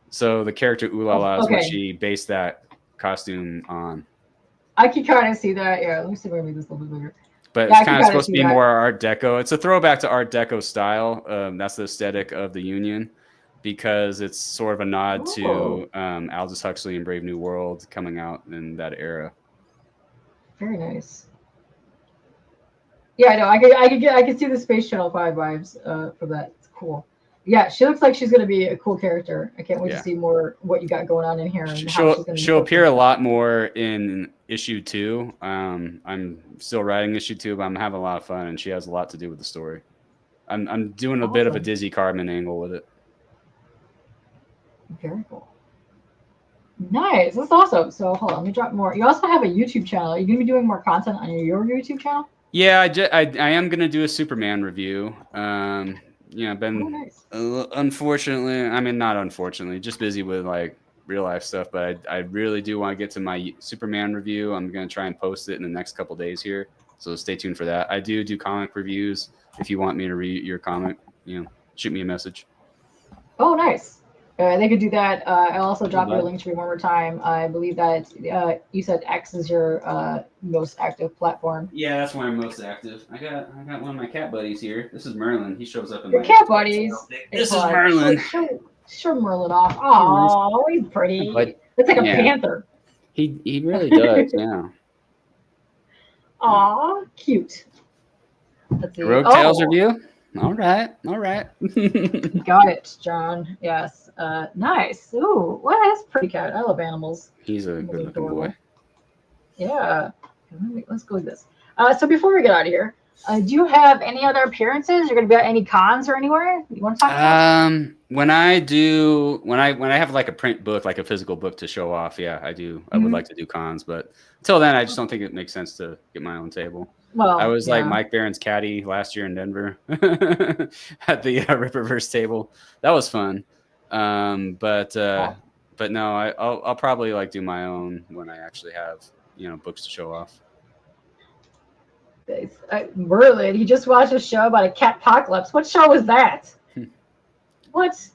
So the character Oh, Ulala is what okay. she based that costume on. I can kind of see that. Yeah, let me see if I can make this a little bit bigger. But Yeah, it's I can kind of kind of supposed to see be that. more Art Deco. It's a throwback to Art Deco style. That's the aesthetic of the Union because it's sort of a nod Oh, to Aldous Huxley and Brave New World coming out in that era. very nice. Yeah, I know. I could see the Space Channel 5 vibes for that. It's cool. Yeah, she looks like she's gonna be a cool character. I can't wait to Yeah, see more what you got going on in here and how she'll she's gonna be she'll appear portrayed. a lot more in issue 2. I'm still writing issue 2, but I'm having a lot of fun, and she has a lot to do with the story. I'm doing a bit of a Awesome. Dizzy Carmen angle with it. Very cool. Nice. That's awesome. So hold on, let me drop more. You also have a YouTube channel. Are you gonna be doing more content on your YouTube channel? Yeah, I am gonna do a Superman review. I've Oh, been nice. unfortunately, I mean not unfortunately, just busy with like real life stuff. But I really do want to get to my Superman review. I'm gonna try and post it in the next couple days here, so stay tuned for that. I do comic reviews. If you want me to read your comic, shoot me a message. Oh, nice. They could do that. I'll also Cool, drop your bud. link to one more time. I believe that you said X is your most active platform. Yeah, that's where I'm most active. I got one of my cat buddies here. This is Merlin. He shows up in Your my cat buddies. This Hold is on. Merlin. Show Merlin off. Hey, nice. Oh, he's But pretty. It's like a yeah, panther. he really does. Yeah. Aw, cute. Let's see. Rogue Tales Oh, review. All right. got it, John. Yes. Nice. Ooh, what is pretty cat? I love animals. He's a Animals are good-looking boy. adorable. Yeah. Let's go with this. So before we get out of here, do you have any other appearances? You're going to be at any cons or anywhere you want to talk about? When I have like a print book, like a physical book to show off, yeah, I do. I would Mhm. like to do cons, but until then, I just don't think it makes sense to get my own table. I Well, was like yeah. Mike Barron's caddy last year in Denver at the Ripperverse table. That was fun. But no, I'll probably like do my own when I actually have books to show off. Merlin, he just watched a show about a cat apocalypse. What show was that? What?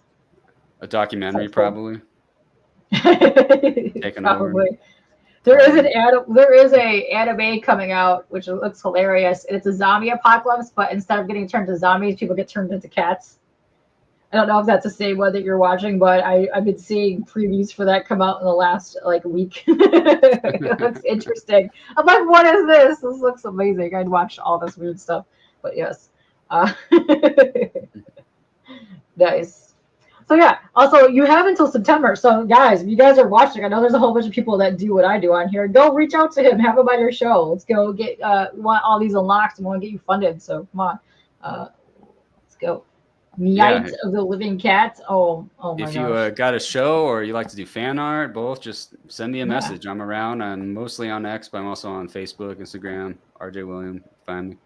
A documentary, Sounds cool. probably. Taken over. Probably. There is a anime coming out which looks hilarious. It's a zombie apocalypse, but instead of getting turned to zombies, people get turned into cats. I don't know if that's the same one that you're watching, but I've been seeing previews for that come out in the last like week. It looks interesting. I'm like, what is this? This looks amazing. I'd watch all this weird stuff. But yes. Uh, nice. So yeah, also you have until September. So guys, if you guys are watching, I know there's a whole bunch of people that do what I do on here. Go reach out to him, have him on your show. Let's go get we want all these unlocked and we want to get you funded. So come on. Let's go. Yeah, Night of the Living Cats. Oh my if you gosh. got a show or you like to do fan art, both, just send me a Yeah. message. I'm around. I'm mostly on X, but I'm also on Facebook, Instagram, RJ William. Find me.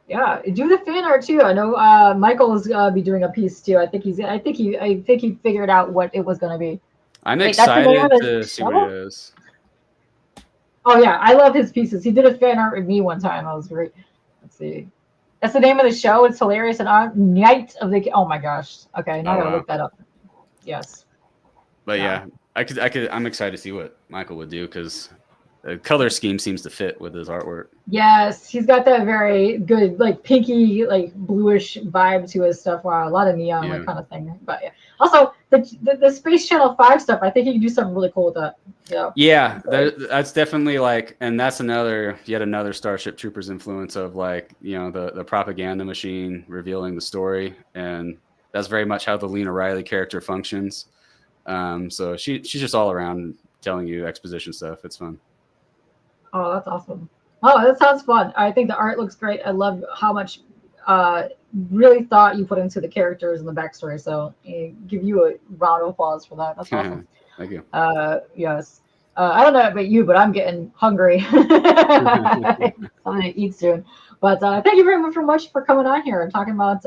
Yeah, do the fan art too. I know Michael is gonna be doing a piece too. I think he figured out what it was gonna be. I'm Wait, that's the name of excited the to see what it show? is. Oh yeah, I love his pieces. He did a fan art with me one time. I was great. Let's see. That's the name of the show. It's hilarious and on Night of the. Oh my gosh. Okay, now I Oh gotta wow! look that up. Yes. But Yeah. yeah, I could. I'm excited to see what Michael would do because the color scheme seems to fit with his artwork. Yes, he's got that very good, like pinky, like bluish vibe to his stuff. Wow, a lot of neon, Yeah. like kind of thing. But yeah, also the Space Channel 5 stuff. I think he can do something really cool with that. Yeah. Yeah, that's definitely like, and that's yet another Starship Troopers influence of like, the propaganda machine revealing the story, and that's very much how the Lena Riley character functions. So she's just all around telling you exposition stuff. It's fun. Oh, that's awesome. Oh, that sounds fun. I think the art looks great. I love how much really thought you put into the characters and the backstory. So give you a round of applause for that. That's awesome. Thank you. Yes. I don't know about you, but I'm getting hungry. I'm gonna eat soon. But thank you very much for coming on here and talking about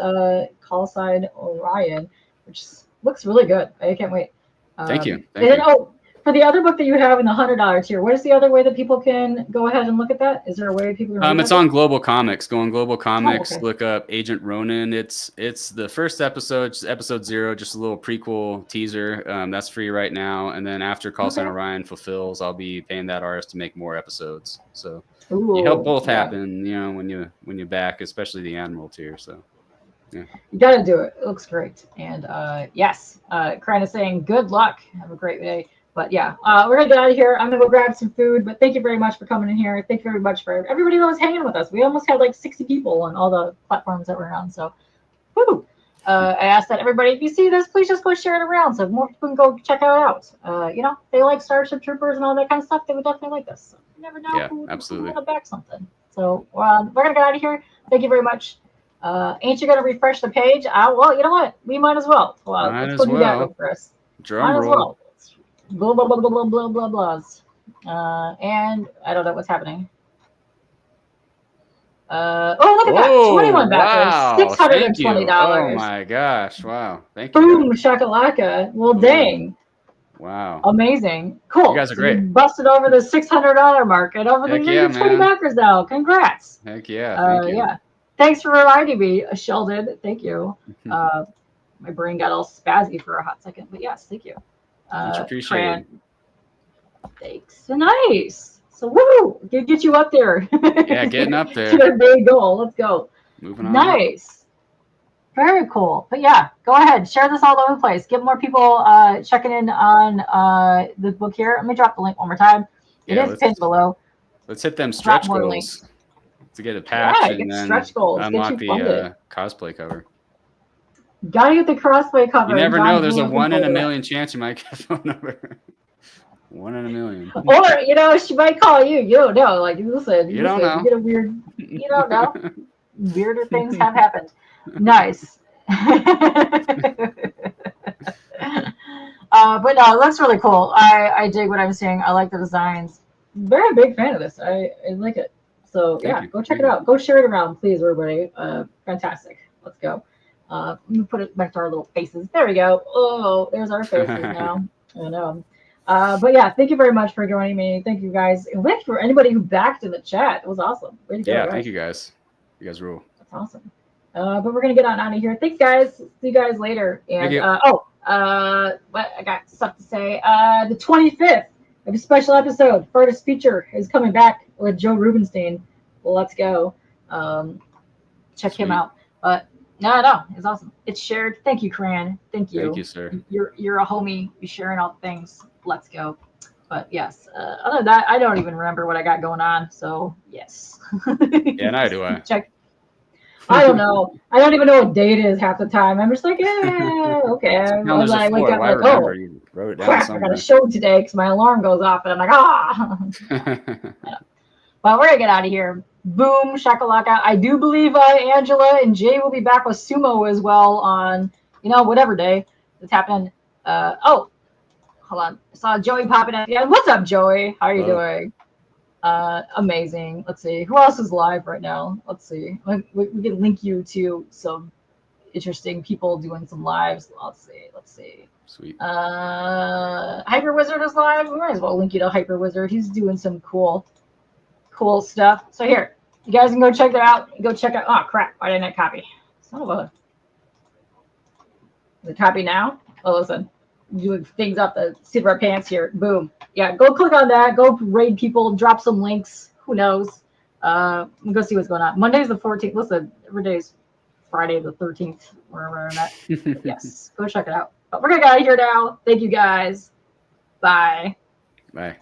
Call Sign Orion, which looks really good. I can't wait. Thank you. And Thank then, you. oh, for the other book that you have in the $100 tier, what is the other way that people can go ahead and look at that? Is there a way people can read It's that on book? Global Comics. Go on Global Comics, okay. look up Agent Ronin. It's the first episode, just episode 0, just a little prequel teaser. That's free right now. And then after Call Sign Okay. Orion fulfills, I'll be paying that artist to make more episodes. So you help Ooh, both yeah. happen, when you back, especially the Admiral tier. So yeah. You gotta do it. It looks great. And yes, Karen is saying good luck. Have a great day. But yeah, we're gonna get out of here. I'm gonna go grab some food. But thank you very much for coming in here. Thank you very much for everybody that was hanging with us. We almost had like 60 people on all the platforms that we're on. So, woo! I asked that everybody, if you see this, please just go share it around so more people can go check it out. They like Starship Troopers and all that kind of stuff. They would definitely like this. So you never know Yeah, who absolutely. want to back something. So we're gonna get out of here. Thank you very much. Ain't you gonna refresh the page? Well, you know what? We might as well. Might Let's as go do that well. real first. Drum Might as roll. well. Blah blah blah blah blah blah blah blahs. And I don't know what's happening. Look at that! Oh, 21 backers, wow. Thank you. Oh $620. my gosh. Wow. Thank you Boom, guys. shakalaka. Well, Boom. dang. Wow. Amazing. You Cool. guys are So we great. busted over the $600 mark and over the Heck yeah, 20 man. backers now. Congrats. Heck yeah. Thank you. Yeah. Thanks for reminding me, Sheldon. Thank you. My brain got all spazzy for a hot second, but yes, thank you. Much appreciated. Thanks. Nice. So woo, get you up there. Yeah, getting up there. To the big goal. Let's go. Moving on. Nice. Very cool. But yeah, go ahead. Share this all over the place. Get more people checking in on the book here. Let me drop the link one more time. It is pinned below. Let's hit them stretch goals links. to get a patch and get then stretch goals. unlock Get you the cosplay cover. Gotta get the crossplay cover. You never know. There's a 1 in a million chance you might get a phone number. 1 in a million. Or, she might call you. You don't know. Like, listen, you don't know. You get a weird, you don't know. Weirder things have happened. Nice. But no, it looks really cool. I dig what I'm seeing. I like the designs. Very big fan of this. I like it. So yeah, go check it out. Go share it around, please, everybody. Fantastic. Let's go. Let me put it back to our little faces. There we go. Oh, there's our faces now. I know. But yeah, thank you very much for joining me. Thank you guys. And thank you for anybody who backed in the chat. It was awesome. Way to go, yeah, guys. Thank you guys. You guys rule. That's awesome. But we're gonna get on out of here. Thanks, guys. See you guys later. And but I got stuff to say. The 25th of a special episode, Furthest Feature, is coming back with Joe Rubenstein. Well, let's go. Check him out. But no, it's awesome. It's shared. Thank you, Karan. Thank you. Thank you, sir. You're a homie. You're sharing all the things. Let's go. But yes, other than that, I don't even remember what I got going on. So yes. Yeah, neither do I. Check. I don't know. I don't even know what day it is half the time. I'm just like, yeah, okay. I wake up like, oh, you wrote it down crap, somewhere. I got a show today because my alarm goes off, and I'm like, ah. Well, we're gonna get out of here. Boom, shakalaka. I do believe Angela and Jay will be back with Sumo as well on, whatever day it's happening. Hold on. I saw Joey popping up. Yeah, what's up, Joey? How are you doing? Amazing. Let's see. Who else is live right now? Let's see. We can link you to some interesting people doing some lives. Let's see. Sweet. Hyper Wizard is live. We might as well link you to Hyper Wizard. He's doing some cool stuff. So here, you guys can go check that out. Go check out. Oh crap! Why didn't I copy? Son of a. Is it copy now? Oh, listen. Doing things up the seat of our pants here. Boom. Yeah, go click on that. Go raid people. Drop some links. Who knows? Go see what's going on. Monday's the 14th. Listen, every day's Friday the 13th, wherever I'm at. Yes, go check it out. But we're going to get out of here now. Thank you guys. Bye. Bye.